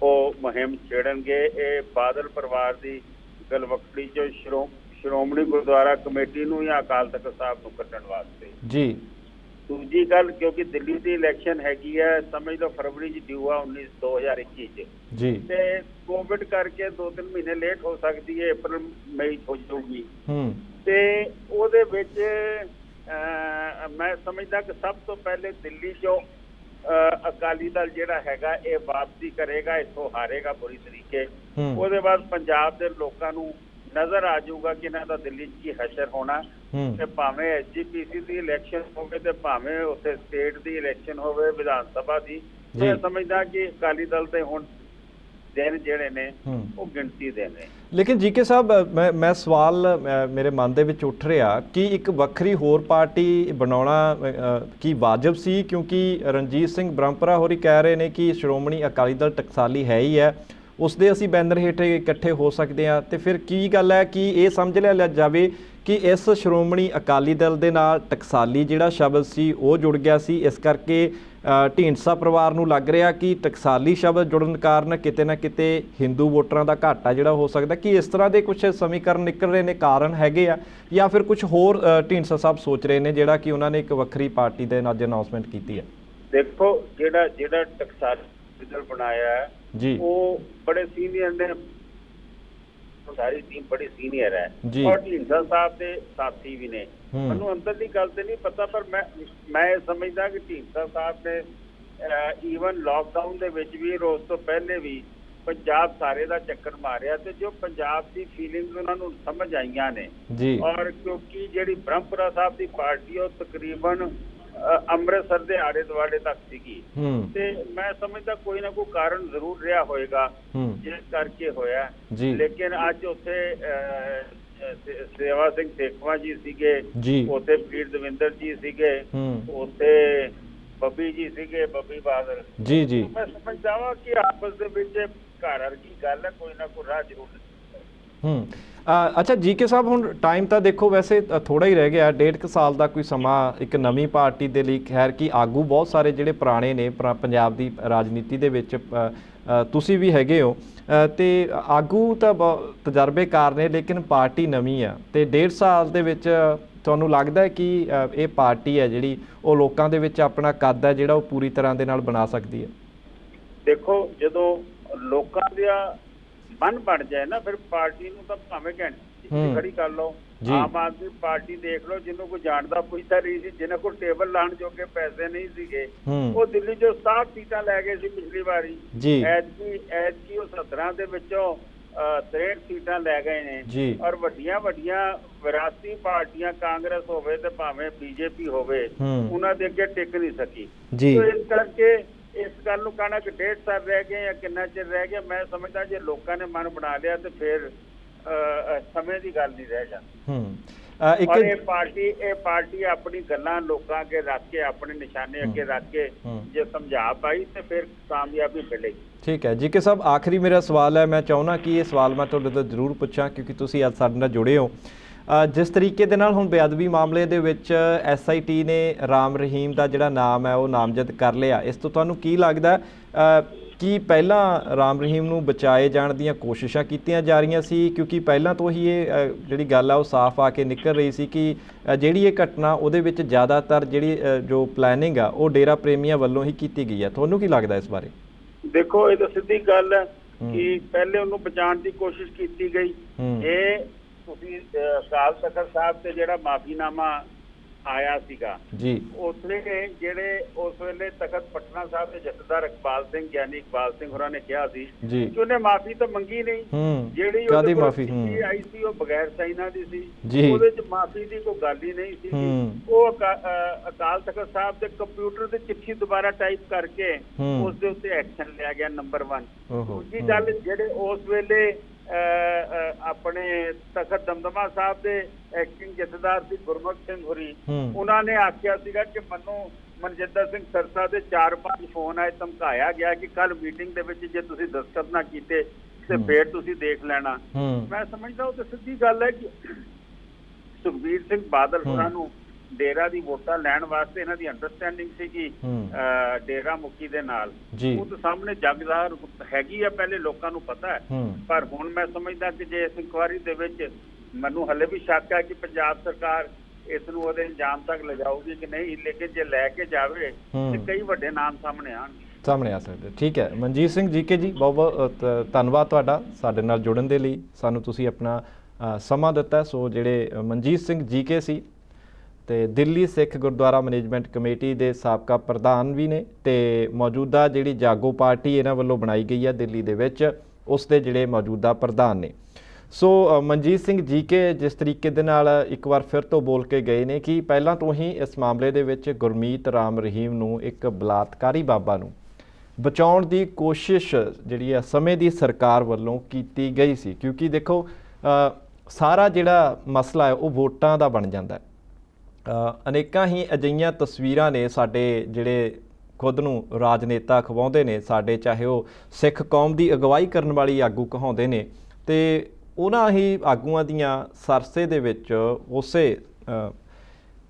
ਉਹ ਮੁਹਿੰਮ ਛੇੜਨਗੇ, ਇਹ ਬਾਦਲ ਪਰਿਵਾਰ ਦੀ ਗਲਵਕੜੀ ਚੋਂ ਸ਼੍ਰੋਮਣੀ ਗੁਰਦੁਆਰਾ ਕਮੇਟੀ ਨੂੰ ਜਾਂ ਅਕਾਲ ਤਖਤ ਸਾਹਿਬ ਨੂੰ ਕੱਢਣ ਵਾਸਤੇ ਜੀ। ਦੂਜੀ ਗੱਲ, ਕਿਉਂਕਿ ਦਿੱਲੀ ਦੀ ਇਲੈਕਸ਼ਨ ਹੈਗੀ ਹੈ, ਸਮਝ ਲਓ ਫਰਵਰੀ 'ਚ ਡਿਊ ਆ 2021 'ਚ ਜੀ, ਤੇ ਕੋਵਿਡ ਕਰਕੇ 2-3 ਮਹੀਨੇ ਲੇਟ ਹੋ ਸਕਦੀ ਹੈ, ਅਪ੍ਰੈਲ ਮਈ 'ਚ ਹੋ ਜਾਊਗੀ। ਤੇ ਉਹਦੇ ਵਿੱਚ ਮੈਂ ਸਮਝਦਾ ਕਿ ਸਭ ਤੋਂ ਪਹਿਲੇ ਦਿੱਲੀ 'ਚੋਂ ਅਕਾਲੀ ਦਲ ਜਿਹੜਾ ਹੈਗਾ ਇਹ ਵਾਪਸੀ ਕਰੇਗਾ, ਇੱਥੋਂ ਹਾਰੇਗਾ ਬੁਰੀ ਤਰੀਕੇ। ਉਹਦੇ ਬਾਅਦ ਪੰਜਾਬ ਦੇ ਲੋਕਾਂ ਨੂੰ ਨਜ਼ਰ ਆ ਜਾਊਗਾ ਕਿ ਇਹਨਾਂ ਦਾ ਦਿੱਲੀ 'ਚ ਕੀ ਹਸ਼ਰ ਹੋਣਾ, ਤੇ ਭਾਵੇਂ SGPC ਦੀ ਇਲੈਕਸ਼ਨ ਹੋਵੇ ਤੇ ਭਾਵੇਂ ਉੱਥੇ ਸਟੇਟ ਦੀ ਇਲੈਕਸ਼ਨ ਹੋਵੇ, ਵਿਧਾਨ ਸਭਾ ਦੀ। ਮੈਂ ਸਮਝਦਾ ਕਿ ਅਕਾਲੀ ਦਲ ਤੇ ਹੁਣ ਦਿਨ ਜਿਹੜੇ ਨੇ ਉਹ ਗਿਣਤੀ ਦੇ ਨੇ। ਲੇਕਿਨ ਜੀਕੇ ਸਾਹਿਬ ਮੈਂ ਸਵਾਲ ਮੇਰੇ ਮਨ ਦੇ ਵਿੱਚ ਉੱਠ ਰਿਹਾ ਕਿ ਇੱਕ ਵੱਖਰੀ ਹੋਰ ਪਾਰਟੀ ਬਣਾਉਣਾ ਕੀ ਵਾਜਬ ਸੀ? ਕਿਉਂਕਿ ਰਣਜੀਤ ਸਿੰਘ ਬ੍ਰਹਮਪੁਰਾ ਹੋਰੀ ਕਹਿ ਰਹੇ ਨੇ ਕਿ ਸ਼੍ਰੋਮਣੀ ਅਕਾਲੀ ਦਲ ਟਕਸਾਲੀ ਹੈ ਹੀ ਹੈ, ਉਸ ਦੇ ਅਸੀਂ ਬੈਨਰ ਹੇਠ ਇਕੱਠੇ ਹੋ ਸਕਦੇ ਹਾਂ। ਤੇ ਫਿਰ ਕੀ ਗੱਲ ਹੈ ਕਿ ਇਹ ਸਮਝ ਲਿਆ ਜਾਵੇ ਕਿ ਇਸ ਸ਼੍ਰੋਮਣੀ ਅਕਾਲੀ ਦਲ ਦੇ ਨਾਲ ਟਕਸਾਲੀ ਜਿਹੜਾ ਸ਼ਬਦ ਸੀ ਉਹ ਜੁੜ ਗਿਆ ਸੀ, ਇਸ ਕਰਕੇ ਢੀਂਡਸਾ ਪਰਿਵਾਰ ਨੂੰ ਲੱਗ ਰਿਹਾ ਕਿ ਟਕਸਾਲੀ ਸ਼ਬਦ ਜੁੜਨ ਕਾਰਨ ਕਿਤੇ ਨਾ ਕਿਤੇ ਹਿੰਦੂ ਵੋਟਰਾਂ ਦਾ ਘਾਟਾ ਜਿਹੜਾ ਹੋ ਸਕਦਾ। ਕਿ ਇਸ ਤਰ੍ਹਾਂ ਦੇ ਕੁਝ ਸਮੀਕਰਨ ਨਿਕਲ ਰਹੇ ਨੇ, ਕਾਰਨ ਹੈਗੇ ਆ, ਜਾਂ ਫਿਰ ਕੁਝ ਹੋਰ ਢੀਂਡਸਾ ਸਾਹਿਬ ਸੋਚ ਰਹੇ ਨੇ ਜਿਹੜਾ ਕਿ ਉਹਨਾਂ ਨੇ ਇੱਕ ਵੱਖਰੀ ਪਾਰਟੀ ਦੇ ਨਾਲ ਅਨਾਉਂਸਮੈਂਟ ਕੀਤੀ ਹੈ? ਦੇਖੋ, ਜਿਹੜਾ ਟਕਸਾਲੀ ਦਲ ਬਣਾਇਆ ਹੈ ਜੀ, ਉਹ ਬੜੇ ਸੀਨੀਅਰ ਨੇ, ਸਾਰੀ ਟੀਮ ਬੜੀ ਸੀਨੀਅਰ ਹੈ ਔਰ ਢੀਂਡਸਾ ਸਾਹਿਬ ਦੇ ਸਾਥੀ ਵੀ ਨੇ। ਮੈਨੂੰ ਅੰਦਰਲੀ ਗੱਲ ਤੇ ਨਹੀਂ ਪਤਾ, ਪਰ ਮੈਂ ਇਹ ਸਮਝਦਾ ਕਿ ਢੀਂਡਸਾ ਸਾਹਿਬ ਨੇ ਈਵਨ ਲਾਕਡਾਊਨ ਦੇ ਵਿੱਚ ਵੀ, ਉਸ ਤੋਂ ਪਹਿਲੇ ਵੀ ਪੰਜਾਬ ਸਾਰੇ ਦਾ ਚੱਕਰ ਮਾਰਿਆ, ਤੇ ਜੋ ਪੰਜਾਬ ਦੀ ਫੀਲਿੰਗਸ ਉਹਨਾਂ ਨੂੰ ਸਮਝ ਆਈਆਂ ਨੇ। ਔਰ ਕਿਉਂਕਿ ਜਿਹੜੀ ਬ੍ਰਹਮਪੁਰਾ ਸਾਹਿਬ ਦੀ ਪਾਰਟੀ ਉਹ ਤਕਰੀਬਨ ਅੰਮ੍ਰਿਤਸਰ ਦੇ ਆਲੇ ਦੁਆਲੇ ਤੱਕ ਸੀਗੀ, ਤੇ ਮੈਂ ਸਮਝਦਾ ਕੋਈ ਨਾ ਕੋਈ ਕਾਰਨ ਜ਼ਰੂਰ ਰਿਹਾ ਹੋਏਗਾ ਜਿਸ ਕਰਕੇ ਹੋਇਆ। ਲੇਕਿਨ ਅੱਜ ਉੱਥੇ ਸੇਵਾ ਸਿੰਘ ਸੇਖਵਾਂ ਜੀ ਸੀਗੇ, ਉੱਥੇ ਪੀਰ ਦਵਿੰਦਰ ਜੀ ਸੀਗੇ, ਉੱਥੇ ਬੱਬੀ ਜੀ ਸੀਗੇ, ਬੱਬੀ ਬਾਦਲ ਜੀ। ਮੈਂ ਸਮਝਦਾ ਵਾਂ ਕਿ ਆਪਸ ਦੇ ਵਿੱਚ ਘਰ ਵਰਗੀ ਗੱਲ ਹੈ, ਕੋਈ ਨਾ ਕੋਈ ਰਾਹ ਜ਼ਰੂਰ। ਅੱਛਾ ਜੀਕੇ ਸਾਹਿਬ, ਹੁਣ ਟਾਈਮ ਤਾਂ ਦੇਖੋ ਵੈਸੇ ਥੋੜ੍ਹਾ ਹੀ ਰਹਿ ਗਿਆ, 1.5 ਸਾਲ ਦਾ ਕੋਈ ਸਮਾਂ ਇੱਕ ਨਵੀਂ ਪਾਰਟੀ ਦੇ ਲਈ। ਖੈਰ ਕਿ ਆਗੂ ਬਹੁਤ ਸਾਰੇ ਜਿਹੜੇ ਪੁਰਾਣੇ ਨੇ ਪੰਜਾਬ ਦੀ ਰਾਜਨੀਤੀ ਦੇ ਵਿੱਚ, ਤੁਸੀਂ ਵੀ ਹੈਗੇ ਹੋ, ਤੇ ਆਗੂ ਤਾਂ ਤਜਰਬੇਕਾਰ ਨੇ, ਲੇਕਿਨ ਪਾਰਟੀ ਨਵੀਂ ਆ, ਤੇ 1.5 ਸਾਲ ਦੇ ਵਿੱਚ ਤੁਹਾਨੂੰ ਲੱਗਦਾ ਹੈ ਕਿ ਇਹ ਪਾਰਟੀ ਹੈ ਜਿਹੜੀ ਉਹ ਲੋਕਾਂ ਦੇ ਵਿੱਚ ਆਪਣਾ ਕੱਦ ਹੈ ਜਿਹੜਾ ਉਹ ਪੂਰੀ ਤਰ੍ਹਾਂ ਦੇ ਨਾਲ ਬਣਾ ਸਕਦੀ ਹੈ? ਦੇਖੋ, ਜਦੋਂ ਲੋਕਾਂ ਦਾ ਮਨ ਬਣ ਜਾਏ ਨਾ, ਫਿਰ ਪਾਰਟੀ ਨੂੰ ਤਾਂ ਭਾਵੇਂ ਘੰਟੇ ਖੜੀ ਕਰ ਲਓ। ਆਮ ਆਦਮੀ ਪਾਰਟੀ ਦੇਖ ਲਓ, ਜਿਹਨੂੰ ਕੋਈ ਜਾਣਦਾ ਪੁੱਛਦਾ ਨਹੀਂ ਸੀ, ਜਿਹਨਾਂ ਕੋਲ ਟੇਬਲ ਲਾਉਣ ਜੋਗੇ ਪੈਸੇ ਨਹੀਂ ਸੀਗੇ, ਉਹ ਦਿੱਲੀ ਚੋਂ 60 ਸੀਟਾਂ ਲੈ ਗਏ ਸੀ ਪਿਛਲੀ ਵਾਰੀ। ਐਤਕੀ ਉਹ 17 ਦੇ ਵਿੱਚੋਂ 63 ਸੀਟਾਂ ਲੈ ਗਏ ਨੇ। ਔਰ ਵੱਡੀਆਂ ਵਿਰਾਸਤੀ ਪਾਰਟੀਆਂ, ਕਾਂਗਰਸ ਹੋਵੇ ਤੇ ਭਾਵੇਂ BJP ਹੋਵੇ, ਉਹਨਾਂ ਦੇ ਅੱਗੇ ਟਿਕ ਨਹੀਂ ਸਕੀ। ਇਸ ਕਰਕੇ ਇਸ ਗੱਲ ਨੂੰ ਕਹਿਣਾ ਕਿ 1.5 ਸਾਲ ਰਹਿ ਗਏ ਜਾਂ ਕਿੰਨਾ ਚਿਰ ਰਹਿ ਗਿਆ, ਮੈਂ ਸਮਝਦਾ ਜੇ ਲੋਕਾਂ ਨੇ ਮਨ ਬਣਾ ਲਿਆ ਤੇ ਫਿਰ ਸਮੇਂ ਦੀ ਗੱਲ ਨਹੀਂ ਰਹਿ ਜਾਂਦੀ। ਔਰ ਇਹ ਪਾਰਟੀ ਆਪਣੀ ਗੱਲਾਂ ਲੋਕਾਂ ਅੱਗੇ ਰੱਖ ਕੇ, ਆਪਣੇ ਨਿਸ਼ਾਨੇ ਅੱਗੇ ਰੱਖ ਕੇ ਜੇ ਸਮਝਾ ਪਾਈ ਤੇ ਫਿਰ ਕਾਮਯਾਬੀ ਮਿਲੇਗੀ। ਠੀਕ ਹੈ ਜੀਕੇ ਸਾਹਿਬ, ਆਖਰੀ ਮੇਰਾ ਸਵਾਲ ਹੈ, ਮੈਂ ਚਾਹੁੰਦਾ ਕਿ ਇਹ ਸਵਾਲ ਮੈਂ ਤੁਹਾਡੇ ਤੋਂ ਜ਼ਰੂਰ ਪੁੱਛਾਂ ਕਿਉਂਕਿ ਤੁਸੀਂ ਅੱਜ ਸਾਡੇ ਨਾਲ ਜੁੜੇ ਹੋ। ਜਿਸ ਤਰੀਕੇ ਦੇ ਨਾਲ ਹੁਣ ਬੇਅਦਬੀ ਮਾਮਲੇ ਦੇ ਵਿੱਚ SIT ਨੇ ਰਾਮ ਰਹੀਮ ਦਾ ਜਿਹੜਾ ਨਾਮ ਹੈ ਉਹ ਨਾਮਜ਼ਦ ਕਰ ਲਿਆ, ਇਸ ਤੋਂ ਤੁਹਾਨੂੰ ਕੀ ਲੱਗਦਾ ਕੀ ਪਹਿਲਾਂ ਰਾਮ ਰਹੀਮ ਨੂੰ ਬਚਾਏ ਜਾਣ ਦੀਆਂ ਕੋਸ਼ਿਸ਼ਾਂ ਕੀਤੀਆਂ ਜਾ ਰਹੀਆਂ ਸੀ? ਕਿਉਂਕਿ ਪਹਿਲਾਂ ਤੋਂ ਹੀ ਇਹ ਜਿਹੜੀ ਗੱਲ ਆ ਉਹ ਸਾਫ਼ ਆ ਕੇ ਨਿਕਲ ਰਹੀ ਸੀ ਕਿ ਜਿਹੜੀ ਇਹ ਘਟਨਾ ਉਹਦੇ ਵਿੱਚ ਜ਼ਿਆਦਾਤਰ ਜਿਹੜੀ ਜੋ ਪਲੈਨਿੰਗ ਆ ਉਹ ਡੇਰਾ ਪ੍ਰੇਮੀਆਂ ਵੱਲੋਂ ਹੀ ਕੀਤੀ ਗਈ ਹੈ। ਤੁਹਾਨੂੰ ਕੀ ਲੱਗਦਾ ਇਸ ਬਾਰੇ? ਦੇਖੋ, ਇਹ ਤਾਂ ਸਿੱਧੀ ਗੱਲ ਹੈ ਕਿ ਪਹਿਲੇ ਉਹਨੂੰ ਬਚਾਉਣ ਦੀ ਕੋਸ਼ਿਸ਼ ਕੀਤੀ ਗਈ। ਇਹ ਤੁਸੀਂ ਅਕਾਲ ਤਖਤ ਸਾਹਿਬ ਤੇ ਜਿਹੜਾ ਮਾਫੀਨਾਮਾ ਆਇਆ ਸੀਗਾ ਜੀ, ਉਸਲੇ ਜਿਹੜੇ ਉਸ ਵੇਲੇ ਤਖਤ ਪਟਨਾ ਸਾਹਿਬ ਦੇ ਜਥੇਦਾਰ ਇਕਬਾਲ ਸਿੰਘ ਗਿਆਨੀ ਇਕਬਾਲ ਸਿੰਘ ਹੋਰਾਂ ਨੇ ਕਿਹਾ ਸੀ ਕਿ ਉਹਨੇ ਮਾਫੀ ਤਾਂ ਮੰਗੀ ਨਹੀਂ, ਜਿਹੜੀ ਉਹਦੀ ਮਾਫੀ ਆਈ ਸੀ ਉਹ ਬਗੈਰ ਸਾਈਨਾਂ ਦੀ ਸੀ, ਉਹਦੇ ਚ ਮਾਫੀ ਦੀ ਕੋਈ ਗੱਲ ਹੀ ਨਹੀਂ ਸੀ। ਉਹ ਅਕਾਲ ਤਖਤ ਸਾਹਿਬ ਦੇ ਕੰਪਿਊਟਰ ਤੇ ਚਿੱਠੀ ਦੁਬਾਰਾ ਟਾਈਪ ਕਰਕੇ ਉਸ ਦੇ ਉੱਤੇ ਐਕਸ਼ਨ ਲਿਆ ਗਿਆ, ਨੰਬਰ 1। ਦੂਜੀ ਗੱਲ, ਜਿਹੜੇ ਉਸ ਵੇਲੇ ਆਪਣੇ ਤਖਤ ਦਮਦਮਾ ਸਾਹਿਬ ਦੇ ਐਕਟਿੰਗ ਜਥੇਦਾਰ ਸੀ ਗੁਰਮੁਖ ਸਿੰਘ ਹੋਰੀ, ਉਹਨਾਂ ਨੇ ਆਖਿਆ ਸੀਗਾ ਕਿ ਮੈਨੂੰ ਮਨਜਿੰਦਰ ਸਿੰਘ ਸਰਸਾ ਦੇ 4-5 ਫੋਨ ਆਏ, ਧਮਕਾਇਆ ਗਿਆ ਕਿ ਕੱਲ ਮੀਟਿੰਗ ਦੇ ਵਿੱਚ ਜੇ ਤੁਸੀਂ ਦਸਤਖਤ ਨਾ ਕੀਤੇ ਤੇ ਫੇਰ ਤੁਸੀਂ ਦੇਖ ਲੈਣਾ। ਮੈਂ ਸਮਝਦਾ ਉਹ ਤਾਂ ਸਿੱਧੀ ਗੱਲ ਹੈ ਕਿ ਸੁਖਬੀਰ ਸਿੰਘ ਬਾਦਲ ਹੋਰਾਂ ਨੂੰ ਡੇਰਾ ਦੀ ਵੋਟਾਂ ਲੈਣ ਵਾਸਤੇ ਇਹਨਾਂ ਦੀ ਅੰਡਰਸਟੈਂਡਿੰਗ ਸੀਗੀ ਡੇਰਾ ਮੁਖੀ ਦੇ ਨਾਲ, ਉਹ ਤਾਂ ਸਾਹਮਣੇ ਜਗ ਜ਼ਾਹਰ ਹੈਗੀ ਆ, ਪਹਿਲੇ ਲੋਕਾਂ ਨੂੰ ਪਤਾ ਹੈ। ਪਰ ਹੁਣ ਮੈਂ ਸਮਝਦਾ ਕਿ ਜੇ ਇਸ ਇਨਕੁਆਇਰੀ ਦੇ ਵਿੱਚ ਮੈਨੂੰ ਹਲੇ ਵੀ ਸ਼ੱਕ ਹੈ ਕਿ ਪੰਜਾਬ ਸਰਕਾਰ ਇਸ ਨੂੰ ਉਹਦੇ ਅੰਜਾਮ ਤੱਕ ਲਿਜਾਊਗੀ ਕਿ ਨਹੀਂ, ਲੇਕਿਨ ਜੇ ਲੈ ਕੇ ਜਾਵੇ ਤੇ ਕਈ ਵੱਡੇ ਨਾਮ ਸਾਹਮਣੇ ਆ ਸਕਦੇ। ਠੀਕ ਹੈ, ਮਨਜੀਤ ਸਿੰਘ ਜੀਕੇ ਜੀ, ਬਹੁਤ ਬਹੁਤ ਧੰਨਵਾਦ ਤੁਹਾਡਾ ਸਾਡੇ ਨਾਲ ਜੁੜਨ ਦੇ ਲਈ, ਸਾਨੂੰ ਤੁਸੀਂ ਆਪਣਾ ਸਮਾਂ ਦਿੱਤਾ। ਸੋ ਜਿਹੜੇ ਮਨਜੀਤ ਸਿੰਘ ਜੀਕੇ ਸੀ ਤੇ ਦਿੱਲੀ ਸਿੱਖ ਗੁਰਦੁਆਰਾ ਮੈਨੇਜਮੈਂਟ ਕਮੇਟੀ ਦੇ ਸਾਬਕਾ ਪ੍ਰਧਾਨ ਵੀ ਨੇ ਤੇ ਮੌਜੂਦਾ ਜਿਹੜੀ ਜਾਗੋ ਪਾਰਟੀ ਇਹਨਾਂ ਵੱਲੋਂ ਬਣਾਈ ਗਈ ਹੈ ਦਿੱਲੀ ਦੇ ਵਿੱਚ, ਉਸ ਦੇ ਜਿਹੜੇ ਮੌਜੂਦਾ ਪ੍ਰਧਾਨ ਨੇ। ਸੋ ਮਨਜੀਤ ਸਿੰਘ ਜੀਕੇ ਜਿਸ ਤਰੀਕੇ ਦੇ ਨਾਲ ਇੱਕ ਵਾਰ ਫਿਰ ਤੋਂ ਬੋਲ ਕੇ ਗਏ ਨੇ ਕਿ ਪਹਿਲਾਂ ਤੋਂ ਹੀ ਇਸ ਮਾਮਲੇ ਦੇ ਵਿੱਚ ਗੁਰਮੀਤ ਰਾਮ ਰਹੀਮ ਨੂੰ, ਇੱਕ ਬਲਾਤਕਾਰੀ ਬਾਬਾ ਨੂੰ ਬਚਾਉਣ ਦੀ ਕੋਸ਼ਿਸ਼ ਜਿਹੜੀ ਹੈ ਸਮੇਂ ਦੀ ਸਰਕਾਰ ਵੱਲੋਂ ਕੀਤੀ ਗਈ ਸੀ। ਕਿਉਂਕਿ ਦੇਖੋ ਸਾਰਾ ਜਿਹੜਾ ਮਸਲਾ ਹੈ ਉਹ ਵੋਟਾਂ ਦਾ ਬਣ ਜਾਂਦਾ ਹੈ। ਅਨੇਕਾਂ ਹੀ ਅਜਿਹੀਆਂ ਤਸਵੀਰਾਂ ਨੇ ਸਾਡੇ ਜਿਹੜੇ ਖੁਦ ਨੂੰ ਰਾਜਨੇਤਾ ਖਵਾਉਂਦੇ ਨੇ, ਸਾਡੇ ਚਾਹੇ ਉਹ ਸਿੱਖ ਕੌਮ ਦੀ ਅਗਵਾਈ ਕਰਨ ਵਾਲੀ ਆਗੂ ਕਹਾਉਂਦੇ ਨੇ, ਤੇ ਉਹਨਾਂ ਹੀ ਆਗੂਆਂ ਦੀਆਂ ਸਰਸੇ ਦੇ ਵਿੱਚ ਉਸੇ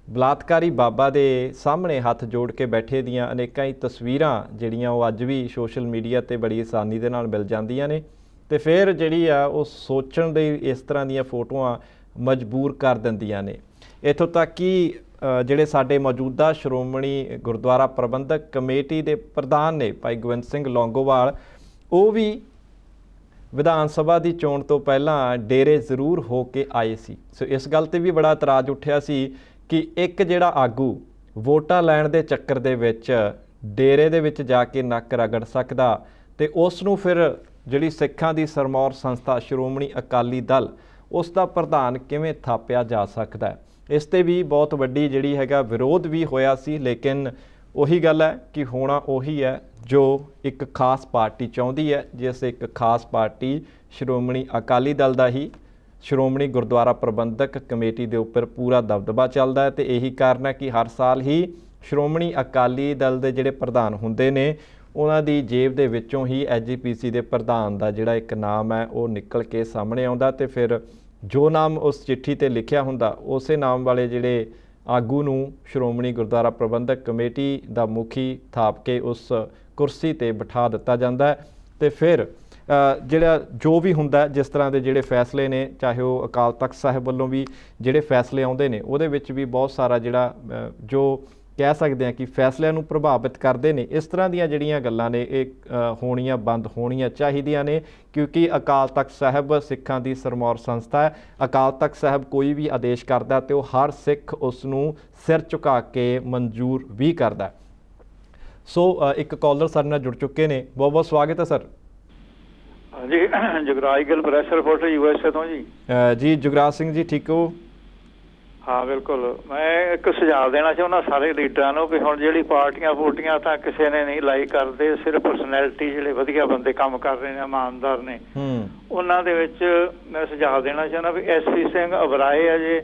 ਬਲਾਤਕਾਰੀ ਬਾਬਾ ਦੇ ਸਾਹਮਣੇ ਹੱਥ ਜੋੜ ਕੇ ਬੈਠੇ ਦੀਆਂ ਅਨੇਕਾਂ ਹੀ ਤਸਵੀਰਾਂ ਜਿਹੜੀਆਂ ਉਹ ਅੱਜ ਵੀ ਸੋਸ਼ਲ ਮੀਡੀਆ 'ਤੇ ਬੜੀ ਆਸਾਨੀ ਦੇ ਨਾਲ ਮਿਲ ਜਾਂਦੀਆਂ ਨੇ। ਤੇ ਫਿਰ ਜਿਹੜੀ ਆ ਉਹ ਸੋਚਣ ਦੇ ਇਸ ਤਰ੍ਹਾਂ ਦੀਆਂ ਫੋਟੋਆਂ ਮਜਬੂਰ ਕਰ ਦਿੰਦੀਆਂ ਨੇ। ਇੱਥੋਂ ਤੱਕ ਕਿ ਜਿਹੜੇ ਸਾਡੇ ਮੌਜੂਦਾ ਸ਼੍ਰੋਮਣੀ ਗੁਰਦੁਆਰਾ ਪ੍ਰਬੰਧਕ ਕਮੇਟੀ ਦੇ ਪ੍ਰਧਾਨ ਨੇ ਭਾਈ ਗੋਬਿੰਦ ਸਿੰਘ ਲੌਂਗੋਵਾਲ, ਉਹ ਵੀ ਵਿਧਾਨ ਸਭਾ ਦੀ ਚੋਣ ਤੋਂ ਪਹਿਲਾਂ ਡੇਰੇ ਜ਼ਰੂਰ ਹੋ ਕੇ ਆਏ ਸੀ। ਸੋ ਇਸ ਗੱਲ 'ਤੇ ਵੀ ਬੜਾ ਇਤਰਾਜ਼ ਉੱਠਿਆ ਸੀ ਕਿ ਇੱਕ ਜਿਹੜਾ ਆਗੂ ਵੋਟਾਂ ਲੈਣ ਦੇ ਚੱਕਰ ਦੇ ਵਿੱਚ ਡੇਰੇ ਦੇ ਵਿੱਚ ਜਾ ਕੇ ਨੱਕ ਰਗੜ ਸਕਦਾ ਤੇ ਉਸ ਨੂੰ ਫਿਰ ਜਿਹੜੀ ਸਿੱਖਾਂ ਦੀ ਸਰਮੌਰ ਸੰਸਥਾ ਸ਼੍ਰੋਮਣੀ ਅਕਾਲੀ ਦਲ, ਉਸ ਦਾ ਪ੍ਰਧਾਨ ਕਿਵੇਂ ਥਾਪਿਆ ਜਾ ਸਕਦਾ ਹੈ। ਇਸ 'ਤੇ ਵੀ ਬਹੁਤ ਵੱਡੀ ਜਿਹੜੀ ਹੈਗਾ ਵਿਰੋਧ ਵੀ ਹੋਇਆ ਸੀ। ਲੇਕਿਨ ਉਹੀ ਗੱਲ ਹੈ ਕਿ ਹੋਣਾ ਉਹੀ ਹੈ ਜੋ ਇੱਕ ਖਾਸ ਪਾਰਟੀ ਚਾਹੁੰਦੀ ਹੈ, ਜਿਸ ਇੱਕ ਖਾਸ ਪਾਰਟੀ ਸ਼੍ਰੋਮਣੀ ਅਕਾਲੀ ਦਲ ਦਾ ਹੀ ਸ਼੍ਰੋਮਣੀ ਗੁਰਦੁਆਰਾ ਪ੍ਰਬੰਧਕ ਕਮੇਟੀ ਦੇ ਉੱਪਰ ਪੂਰਾ ਦਬਦਬਾ ਚੱਲਦਾ ਹੈ। ਤੇ ਇਹੀ ਕਾਰਨ ਹੈ ਕਿ ਹਰ ਸਾਲ ਹੀ ਸ਼੍ਰੋਮਣੀ ਅਕਾਲੀ ਦਲ ਦੇ ਜਿਹੜੇ ਪ੍ਰਧਾਨ ਹੁੰਦੇ ਨੇ, ਉਹਨਾਂ ਦੀ ਜੇਬ ਦੇ ਵਿੱਚੋਂ ਹੀ ਐਜੀਪੀਸੀ ਦੇ ਪ੍ਰਧਾਨ ਦਾ ਜਿਹੜਾ ਇੱਕ ਨਾਮ ਹੈ ਉਹ ਨਿਕਲ ਕੇ ਸਾਹਮਣੇ ਆਉਂਦਾ ਤੇ ਫਿਰ ਜੋ ਨਾਮ ਉਸ ਚਿੱਠੀ 'ਤੇ ਲਿਖਿਆ ਹੁੰਦਾ ਉਸੇ ਨਾਮ ਵਾਲੇ ਜਿਹੜੇ ਆਗੂ ਨੂੰ ਸ਼੍ਰੋਮਣੀ ਗੁਰਦੁਆਰਾ ਪ੍ਰਬੰਧਕ ਕਮੇਟੀ ਦਾ ਮੁਖੀ ਥਾਪ ਕੇ ਉਸ ਕੁਰਸੀ 'ਤੇ ਬਿਠਾ ਦਿੱਤਾ ਜਾਂਦਾ ਤੇ ਫਿਰ ਜਿਹੜਾ ਜੋ ਵੀ ਹੁੰਦਾ, ਜਿਸ ਤਰ੍ਹਾਂ ਦੇ ਜਿਹੜੇ ਫੈਸਲੇ ਨੇ, ਚਾਹੇ ਉਹ ਅਕਾਲ ਤਖਤ ਸਾਹਿਬ ਵੱਲੋਂ ਵੀ ਜਿਹੜੇ ਫੈਸਲੇ ਆਉਂਦੇ ਨੇ, ਉਹਦੇ ਵਿੱਚ ਵੀ ਬਹੁਤ ਸਾਰਾ ਜਿਹੜਾ ਜੋ ਕਹਿ ਸਕਦੇ ਹਾਂ ਕਿ ਫੈਸਲਿਆਂ ਨੂੰ ਪ੍ਰਭਾਵਿਤ ਕਰਦੇ ਨੇ। ਇਸ ਤਰ੍ਹਾਂ ਦੀਆਂ ਜਿਹੜੀਆਂ ਗੱਲਾਂ ਨੇ ਇਹ ਹੋਣੀਆਂ ਬੰਦ ਹੋਣੀਆਂ ਚਾਹੀਦੀਆਂ ਨੇ, ਕਿਉਂਕਿ ਅਕਾਲ ਤਖਤ ਸਾਹਿਬ ਸਿੱਖਾਂ ਦੀ ਸਰਮੌਰ ਸੰਸਥਾ ਹੈ। ਅਕਾਲ ਤਖਤ ਸਾਹਿਬ ਕੋਈ ਵੀ ਆਦੇਸ਼ ਕਰਦਾ ਤੇ ਉਹ ਹਰ ਸਿੱਖ ਉਸ ਨੂੰ ਸਿਰ ਝੁਕਾ ਕੇ ਮਨਜ਼ੂਰ ਵੀ ਕਰਦਾ। ਸੋ ਇੱਕ ਕਾਲਰ ਸਾਡੇ ਨਾਲ ਜੁੜ ਚੁੱਕੇ ਨੇ, ਬਹੁਤ ਬਹੁਤ ਸਵਾਗਤ ਹੈ ਸਰ। ਹਾਂਜੀ, Jugraj Gill press reporter USA ਤੋਂ ਜੀ। ਜੀ ਜੁਗਰਾਜ ਸਿੰਘ ਜੀ, ਠੀਕ ਹੋ? ਹਾਂ ਬਿਲਕੁਲ। ਮੈਂ ਇੱਕ ਸੁਝਾਅ ਦੇਣਾ ਚਾਹੁੰਦਾ ਸਾਰੇ ਲੀਡਰਾਂ ਨੂੰ ਵੀ ਹੁਣ ਜਿਹੜੀ ਪਾਰਟੀਆਂ ਤਾਂ ਕਿਸੇ ਨੇ ਨਹੀਂ ਲਾਈਕ ਕਰਦੇ, ਸਿਰਫ ਪਰਸਨੈਲਿਟੀ ਜਿਹੜੇ ਵਧੀਆ ਬੰਦੇ ਕੰਮ ਕਰ ਰਹੇ ਨੇ, ਇਮਾਨਦਾਰ ਨੇ, ਉਹਨਾਂ ਦੇ ਵਿੱਚ ਮੈਂ ਸੁਝਾਅ ਦੇਣਾ ਚਾਹੁੰਦਾ ਵੀ SP ਸਿੰਘ ਉਬਰਾਏ ਆ ਜੇ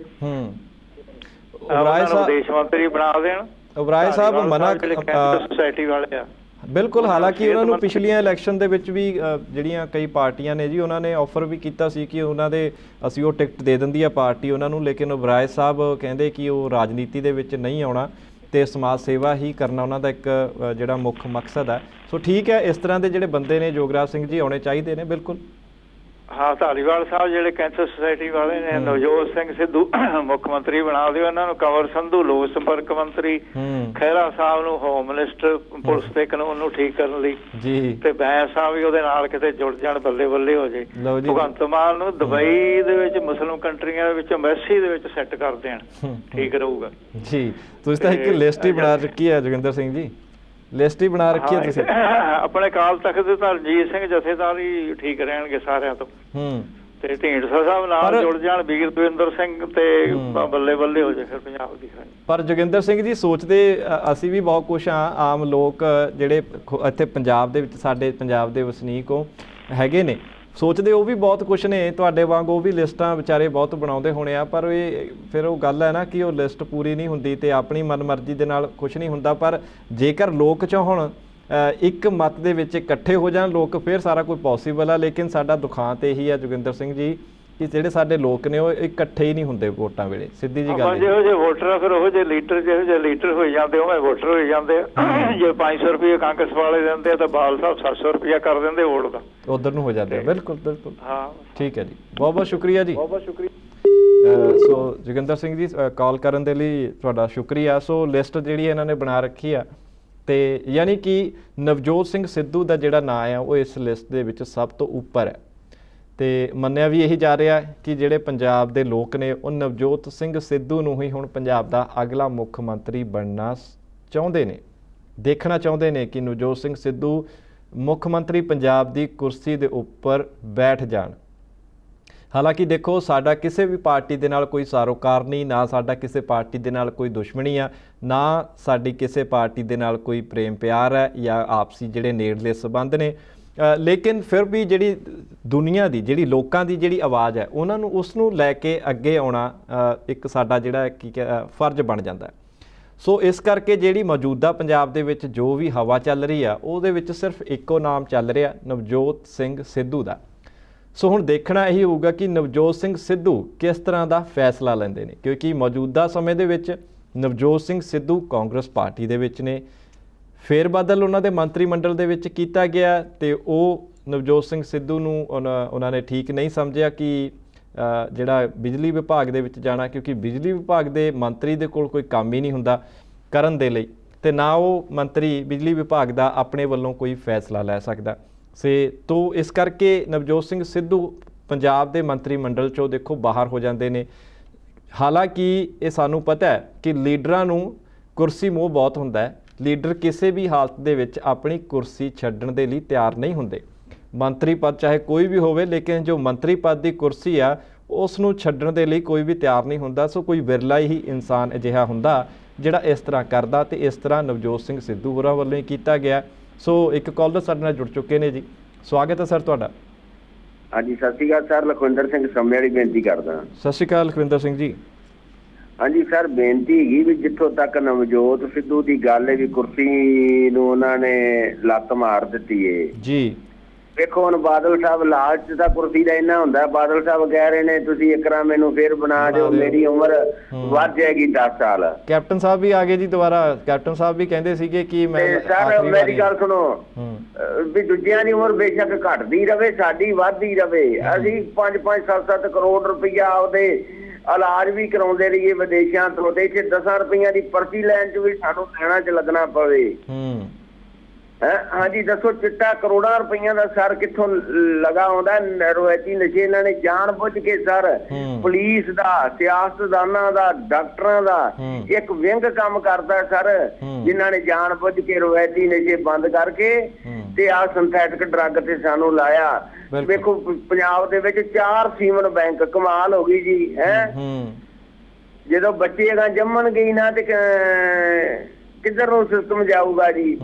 ਉਬਰਾਏ ਸਾਹਿਬ ਵਿਦੇਸ਼ ਮੰਤਰੀ ਬਣਾ ਦੇਣ। ਉਬਰਾਏ ਸਾਹਿਬ ਮਨਾ ਸੋਸਾਇਟੀ ਵਾਲੇ ਆ ਬਿਲਕੁਲ। ਹਾਲਾਂਕਿ ਉਹਨਾਂ ਨੂੰ ਪਿਛਲੀਆਂ ਇਲੈਕਸ਼ਨ ਦੇ ਵਿੱਚ ਵੀ ਜਿਹੜੀਆਂ ਕਈ ਪਾਰਟੀਆਂ ਨੇ ਜੀ, ਉਹਨਾਂ ਨੇ ਆਫਰ ਵੀ ਕੀਤਾ ਸੀ ਕਿ ਉਹਨਾਂ ਦੇ ਅਸੀਂ ਉਹ ਟਿਕਟ ਦੇ ਦਿੰਦੀ ਆ ਪਾਰਟੀ ਉਹਨਾਂ ਨੂੰ, ਲੇਕਿਨ ਉਬਰਾਏ ਸਾਹਿਬ ਕਹਿੰਦੇ ਕਿ ਉਹ ਰਾਜਨੀਤੀ ਦੇ ਵਿੱਚ ਨਹੀਂ ਆਉਣਾ ਤੇ ਸਮਾਜ ਸੇਵਾ ਹੀ ਕਰਨਾ ਉਹਨਾਂ ਦਾ ਇੱਕ ਜਿਹੜਾ ਮੁੱਖ ਮਕਸਦ ਹੈ। ਸੋ ਠੀਕ ਹੈ, ਇਸ ਤਰ੍ਹਾਂ ਦੇ ਜਿਹੜੇ ਬੰਦੇ ਨੇ ਜੋਗਰਾਜ ਸਿੰਘ ਜੀ ਆਉਣੇ ਚਾਹੀਦੇ ਨੇ ਬਿਲਕੁਲ। ਹਾਂ, ਧਾਲੀਵਾਲ ਸਾਹਿਬ ਜਿਹੜੇ ਕੈਂਸਰ ਸੁਸਾਇਟੀ ਵਾਲੇ ਨੇ, ਨਵਜੋਤ ਸਿੰਘ ਸਿੱਧੂ ਮੁੱਖ ਮੰਤਰੀ ਬਣਾ ਦਿਓ ਇਹਨਾਂ ਨੂੰ, ਕੰਵਰ ਸੰਧੂ ਲੋਕ ਸੰਪਰਕ ਮੰਤਰੀ, ਖਹਿਰਾ ਸਾਹਿਬ ਨੂੰ ਹੋਮ ਮਿਨਿਸਟਰ ਪੁਲਿਸ ਤੇ ਕਾਨੂੰਨ ਨੂੰ ਠੀਕ ਕਰਨ ਲਈ ਜੀ, ਤੇ ਬੈਂਸ ਸਾਹਿਬ ਵੀ ਉਹਦੇ ਨਾਲ ਕਿਤੇ ਜੁੜ ਜਾਣ, ਬੱਲੇ ਬੱਲੇ ਹੋ ਜੇ। ਭਗਵੰਤ ਮਾਨ ਨੂੰ ਦੁਬਈ ਦੇ ਵਿੱਚ ਮੁਸਲਿਮ ਕੰਟਰੀਆਂ ਦੇ ਵਿੱਚ ਅੰਬੈਸੀ ਦੇ ਵਿੱਚ ਸੈੱਟ ਕਰ ਦੇਣ, ਠੀਕ ਰਹੂਗਾ ਜੀ। ਤੁਸੀਂ ਤਾਂ ਇੱਕ ਲਿਸਟ ਹੀ ਬਣਾ ਰੱਖੀ ਹੈ ਜੋਗਿੰਦਰ ਸਿੰਘ ਜੀ, ਲਿਸਟ ਹੀ ਬਣਾ ਰੱਖੀ ਹੈ ਤੁਸੀਂ। ਆਪਣੇ ਕਾਲ ਤਖਤ ਦੇ ਤਾਂ ਰਣਜੀਤ ਸਿੰਘ ਜਥੇਦਾਰ ਹੀ ਠੀਕ ਰਹਿਣਗੇ ਸਾਰਿਆਂ ਤੋਂ, ਤੇ ਢੀਂਡਸਾ ਸਾਹਿਬ ਨਾਲ ਜੁੜ ਜਾਣ, ਵੀਰ ਦਵਿੰਦਰ ਸਿੰਘ, ਤੇ ਬੱਲੇ ਬੱਲੇ ਹੋ ਜਾਏ ਫਿਰ ਪੰਜਾਬ ਦੀ। ਪਰ ਜੋਗਿੰਦਰ ਸਿੰਘ ਜੀ ਸੋਚਦੇ ਅਸੀਂ ਵੀ ਬਹੁਤ ਕੁਛ ਹਾਂ, ਆਮ ਲੋਕ ਜਿਹੜੇ ਇੱਥੇ ਪੰਜਾਬ ਦੇ ਵਿੱਚ ਸਾਡੇ ਪੰਜਾਬ ਦੇ ਵਸਨੀਕ ਉਹ ਹੈਗੇ ਨੇ, ਸੋਚਦੇ ਉਹ ਵੀ ਬਹੁਤ ਕੁਛ ਨੇ ਤੁਹਾਡੇ ਵਾਂਗ, ਉਹ ਵੀ ਲਿਸਟਾਂ ਵਿਚਾਰੇ ਬਹੁਤ ਬਣਾਉਂਦੇ ਹੋਣੇ ਆ, ਪਰ ਇਹ ਫਿਰ ਉਹ ਗੱਲ ਹੈ ਨਾ ਕਿ ਉਹ ਲਿਸਟ ਪੂਰੀ ਨਹੀਂ ਹੁੰਦੀ ਤੇ ਆਪਣੀ ਮਨਮਰਜ਼ੀ ਦੇ ਨਾਲ ਕੁਛ ਨਹੀਂ ਹੁੰਦਾ। ਪਰ ਜੇਕਰ ਲੋਕ ਚਾਹੁਣ ਇੱਕ ਮਤ ਦੇ ਵਿੱਚ ਇਕੱਠੇ ਹੋ ਜਾਣ ਲੋਕ, ਫਿਰ ਸਾਰਾ ਕੁਝ ਪੋਸੀਬਲ ਆ। ਲੇਕਿਨ ਸਾਡਾ ਦੁਖਾਂਤ ਇਹੀ ਹੈ ਜੋਗਿੰਦਰ ਸਿੰਘ ਜੀ ਕਿ ਜਿਹੜੇ ਸਾਡੇ ਲੋਕ ਨੇ ਉਹ ਇਕੱਠੇ ਹੀ ਨਹੀਂ ਹੁੰਦੇ ਵੋਟਾਂ ਵੇਲੇ, ਸਿੱਧੀ ਜੀ ਗੱਲ। ਜਿਹੋ ਜਿਹੇ ਵੋਟਰ ਆ ਫਿਰ ਉਹੋ ਜਿਹੇ ਲੀਡਰ, ਜਿਹੋ ਜਿਹੇ ਲੀਡਰ ਹੋਈ ਜਾਂਦੇ ਉਵੇਂ ਵੋਟਰ ਹੋਈ ਜਾਂਦੇ ਆ। ਜੇ 500 ਰੁਪਏ ਕਾਂਗਰਸ ਵਾਲੇ ਦਿੰਦੇ ਆ ਤਾਂ ਬਾਲ ਸਾਹਿਬ 700 ਰੁਪਇਆ ਕਰ ਦਿੰਦੇ ਵੋਟ ਦਾ, ਉਧਰ ਨੂੰ ਹੋ ਜਾਂਦੇ ਆ। ਬਿਲਕੁਲ ਬਿਲਕੁਲ, ਹਾਂ ਠੀਕ ਹੈ ਜੀ, ਬਹੁਤ ਬਹੁਤ ਸ਼ੁਕਰੀਆ ਜੀ, ਬਹੁਤ ਬਹੁਤ ਸ਼ੁਕਰੀਆ। ਸੋ ਜੋਗਿੰਦਰ ਸਿੰਘ ਜੀ ਕਾਲ ਕਰਨ ਦੇ ਲਈ ਤੁਹਾਡਾ ਸ਼ੁਕਰੀਆ। ਸੋ ਲਿਸਟ ਜਿਹੜੀ ਇਹਨਾਂ ਨੇ ਬਣਾ ਰੱਖੀ ਆ, ਤੇ ਯਾਨੀ ਕਿ ਨਵਜੋਤ ਸਿੰਘ ਸਿੱਧੂ ਦਾ ਜਿਹੜਾ ਨਾਂ ਆ ਉਹ ਇਸ ਲਿਸਟ ਦੇ ਵਿੱਚ ਸਭ ਤੋਂ ਉੱਪਰ ਹੈ, ਤੇ ਮੰਨਿਆ ਵੀ ਇਹੀ ਜਾ ਰਿਹਾ ਕਿ ਜਿਹੜੇ ਪੰਜਾਬ ਦੇ ਲੋਕ ਨੇ ਉਹ ਨਵਜੋਤ ਸਿੰਘ ਸਿੱਧੂ ਨੂੰ ਹੀ ਹੁਣ ਪੰਜਾਬ ਦਾ ਅਗਲਾ ਮੁੱਖ ਮੰਤਰੀ ਬਣਨਾ ਚਾਹੁੰਦੇ ਨੇ, ਦੇਖਣਾ ਚਾਹੁੰਦੇ ਨੇ ਕਿ ਨਵਜੋਤ ਸਿੰਘ ਸਿੱਧੂ ਮੁੱਖ ਮੰਤਰੀ ਪੰਜਾਬ ਦੀ ਕੁਰਸੀ ਦੇ ਉੱਪਰ ਬੈਠ ਜਾਣ। ਹਾਲਾਂਕਿ ਦੇਖੋ, ਸਾਡਾ ਕਿਸੇ ਵੀ ਪਾਰਟੀ ਦੇ ਨਾਲ ਕੋਈ ਸਾਰੋਕਾਰ ਨਹੀਂ, ਨਾ ਸਾਡਾ ਕਿਸੇ ਪਾਰਟੀ ਦੇ ਨਾਲ ਕੋਈ ਦੁਸ਼ਮਣੀ ਆ, ਨਾ ਸਾਡੀ ਕਿਸੇ ਪਾਰਟੀ ਦੇ ਨਾਲ ਕੋਈ ਪ੍ਰੇਮ ਪਿਆਰ ਹੈ ਜਾਂ ਆਪਸੀ ਜਿਹੜੇ ਨੇੜਲੇ ਸੰਬੰਧ ਨੇ। ਲੇਕਿਨ ਫਿਰ ਵੀ ਜਿਹੜੀ ਦੁਨੀਆ ਦੀ, ਜਿਹੜੀ ਲੋਕਾਂ ਦੀ ਜਿਹੜੀ ਆਵਾਜ਼ ਹੈ ਉਹਨਾਂ ਨੂੰ, ਉਸ ਨੂੰ ਲੈ ਕੇ ਅੱਗੇ ਆਉਣਾ ਇੱਕ ਸਾਡਾ ਜਿਹੜਾ ਕੀ ਫਰਜ਼ ਬਣ ਜਾਂਦਾ ਹੈ। ਸੋ ਇਸ ਕਰਕੇ ਜਿਹੜੀ ਮੌਜੂਦਾ ਪੰਜਾਬ ਦੇ ਵਿੱਚ ਜੋ ਵੀ ਹਵਾ ਚੱਲ ਰਹੀ ਆ ਉਹਦੇ ਵਿੱਚ ਸਿਰਫ ਇੱਕੋ ਨਾਮ ਚੱਲ ਰਿਹਾ, ਨਵਜੋਤ ਸਿੰਘ ਸਿੱਧੂ ਦਾ। ਸੋ ਹੁਣ ਦੇਖਣਾ ਇਹੀ ਹੋਊਗਾ ਕਿ ਨਵਜੋਤ ਸਿੰਘ ਸਿੱਧੂ ਕਿਸ ਤਰ੍ਹਾਂ ਦਾ ਫੈਸਲਾ ਲੈਂਦੇ ਨੇ, ਕਿਉਂਕਿ ਮੌਜੂਦਾ ਸਮੇਂ ਦੇ ਵਿੱਚ ਨਵਜੋਤ ਸਿੰਘ ਸਿੱਧੂ ਕਾਂਗਰਸ ਪਾਰਟੀ ਦੇ ਵਿੱਚ ਨੇ, ਫੇਰ ਬਦਲ ਉਹਨਾਂ ਦੇ ਮੰਤਰੀ ਮੰਡਲ ਦੇ ਵਿੱਚ ਕੀਤਾ ਗਿਆ ਤੇ ਉਹ ਨਵਜੋਤ ਸਿੰਘ ਸਿੱਧੂ ਨੂੰ ਉਹਨਾਂ ਨੇ ਠੀਕ ਨਹੀਂ ਸਮਝਿਆ ਕਿ ਜਿਹੜਾ ਬਿਜਲੀ ਵਿਭਾਗ ਦੇ ਵਿੱਚ ਜਾਣਾ, ਕਿਉਂਕਿ ਬਿਜਲੀ ਵਿਭਾਗ ਦੇ ਮੰਤਰੀ ਦੇ ਕੋਲ ਕੋਈ ਕੰਮ ਹੀ ਨਹੀਂ ਹੁੰਦਾ ਕਰਨ ਦੇ ਲਈ, ਤੇ ਨਾ ਉਹ ਮੰਤਰੀ ਬਿਜਲੀ ਵਿਭਾਗ ਦਾ ਆਪਣੇ ਵੱਲੋਂ ਕੋਈ ਫੈਸਲਾ ਲੈ ਸਕਦਾ ਤੋ ਇਸ ਕਰਕੇ ਨਵਜੋਤ ਸਿੰਘ ਸਿੱਧੂ ਪੰਜਾਬ ਦੇ ਮੰਤਰੀ ਮੰਡਲ 'ਚੋਂ ਦੇਖੋ ਬਾਹਰ ਹੋ ਜਾਂਦੇ ਨੇ। ਹਾਲਾਂਕਿ ਇਹ ਸਾਨੂੰ ਪਤਾ ਹੈ ਕਿ ਲੀਡਰਾਂ ਨੂੰ ਕੁਰਸੀ ਮੋਹ ਬਹੁਤ ਹੁੰਦਾ ਹੈ, ਲੀਡਰ ਕਿਸੇ ਵੀ ਹਾਲਤ ਦੇ ਵਿੱਚ ਆਪਣੀ ਕੁਰਸੀ ਛੱਡਣ ਦੇ ਲਈ ਤਿਆਰ ਨਹੀਂ ਹੁੰਦੇ। ਮੰਤਰੀ ਪਦ ਚਾਹੇ ਕੋਈ ਵੀ ਹੋਵੇ, ਲੇਕਿਨ ਜੋ ਮੰਤਰੀ ਪਦ ਦੀ ਕੁਰਸੀ ਆ ਉਸ ਨੂੰ ਛੱਡਣ ਦੇ ਲਈ ਕੋਈ ਵੀ ਤਿਆਰ ਨਹੀਂ ਹੁੰਦਾ। ਸੋ ਕੋਈ ਵਿਰਲਾ ਹੀ ਇਨਸਾਨ ਅਜਿਹਾ ਹੁੰਦਾ ਜਿਹੜਾ ਇਸ ਤਰ੍ਹਾਂ ਕਰਦਾ, ਤੇ ਇਸ ਤਰ੍ਹਾਂ ਨਵਜੋਤ ਸਿੰਘ ਸਿੱਧੂ ਹੋਰਾਂ ਵੱਲੋਂ ਹੀ ਕੀਤਾ ਗਿਆ। ਸੋ ਇੱਕ ਕਾਲਰ ਸਾਡੇ ਨਾਲ ਜੁੜ ਚੁੱਕੇ ਨੇ ਜੀ, ਸਵਾਗਤ ਹੈ ਸਰ ਤੁਹਾਡਾ। ਹਾਂਜੀ ਸਤਿ ਸ਼੍ਰੀ ਅਕਾਲ ਸਰ, ਲਖਵਿੰਦਰ ਸਿੰਘ ਸੰਮੇ ਵਾਲੀ ਬੇਨਤੀ ਕਰਦਾ। ਸਤਿ ਸ਼੍ਰੀ ਅਕਾਲ ਲਖਵਿੰਦਰ ਸਿੰਘ ਜੀ। ਹਾਂਜੀ ਸਰ, ਬੇਨਤੀ ਹੈਗੀ ਵੀ ਜਿੱਥੋਂ ਤੱਕ ਨਵਜੋਤ ਸਿੱਧੂ ਦੀ ਗੱਲ ਹੈ ਵੀ ਕੁਰਸੀ ਨੂੰ ਉਹਨਾਂ ਨੇ ਲੱਤ ਮਾਰ ਦਿੱਤੀ ਏ ਜੀ। ਵੇਖੋ ਹੁਣ ਬਾਦਲ ਸਾਹਿਬ ਲਾਲਚ ਦਾ ਕੁਰਸੀ ਦਾ ਇੰਨਾ ਹੁੰਦਾ, ਬਾਦਲ ਸਾਹਿਬ ਕਹਿ ਰਹੇ ਨੇ ਤੁਸੀਂ ਇਕਰਾ ਮੈਨੂੰ ਫੇਰ ਬਣਾ ਦਿਓ, ਮੇਰੀ ਉਮਰ ਵੱਧ ਜਾਏਗੀ 10 ਸਾਲ। ਕੈਪਟਨ ਸਾਹਿਬ ਵੀ ਆ ਗਏ ਜੀ ਦੁਬਾਰਾ, ਕੈਪਟਨ ਸਾਹਿਬ ਵੀ ਕਹਿੰਦੇ ਸੀਗੇ ਕਿ ਮੈਂ ਸਰ ਮੇਰੀ ਗੱਲ ਸੁਣੋ ਵੀ ਦੂਜਿਆਂ ਦੀ ਉਮਰ ਬੇਸ਼ੱਕ ਘਟਦੀ ਰਵੇ, ਸਾਡੀ ਵੱਧਦੀ ਰਵੇ। ਅਸੀਂ 5-5 7-7 ਕਰੋੜ ਰੁਪਈਆ ਆਪਦੇ ਇਲਾਜ ਵੀ ਕਰਾਉਂਦੇ ਰਹੀਏ ਵਿਦੇਸ਼ਾਂ ਤੋਂ, ਤੇ ਇੱਥੇ 10 ਰੁਪਈਆਂ ਦੀ ਪਰਚੀ ਲੈਣ ਚ ਵੀ ਸਾਨੂੰ ਲੈਣਾ ਚ ਲੱਗਣਾ ਪਵੇ। ਹਾਂਜੀ ਦੱਸੋ, ਚਿੱਟਾ ਕਰੋੜਾਂ ਰੁਪਈਆਂ ਦਾ ਸਰ ਕਿੱਥੋਂ ਲਗਾ ਆਉਂਦਾ? ਰਵਾਇਤੀ ਨਸ਼ੇ ਇਹਨਾਂ ਨੇ ਜਾਣ ਬੁੱਝ ਕੇ ਸਰ ਪੁਲਿਸ ਦਾ, ਸਿਆਸਤਦਾਨਾਂ ਦਾ, ਡਾਕਟਰਾਂ ਦਾ ਇੱਕ ਵਿੰਗ ਕੰਮ ਕਰਦਾ ਸਰ, ਜਿਨ੍ਹਾਂ ਨੇ ਜਾਣ ਬੁੱਝ ਕੇ ਰਵਾਇਤੀ ਨਸ਼ੇ ਬੰਦ ਕਰਕੇ ਤੇ ਆਹ ਸਿੰਥੈਟਿਕ ਡਰੱਗ ਤੇ ਸਾਨੂੰ ਲਾਇਆ। ਵੇਖੋ ਪੰਜਾਬ ਦੇ ਵਿੱਚ 4 ਸੀਮਨ ਬੈਂਕ, ਕਮਾਲ ਹੋ ਗਈ ਜੀ ਹੈ। ਜਦੋਂ ਬੱਚੇ ਅਗਾਂ ਜੰਮਣ ਗਈ ਨਾ ਤੇ ਕਿੱਧਰ ਨੂੰ ਸਿਸਟਮ ਜਾਊਗਾ ਜੀ।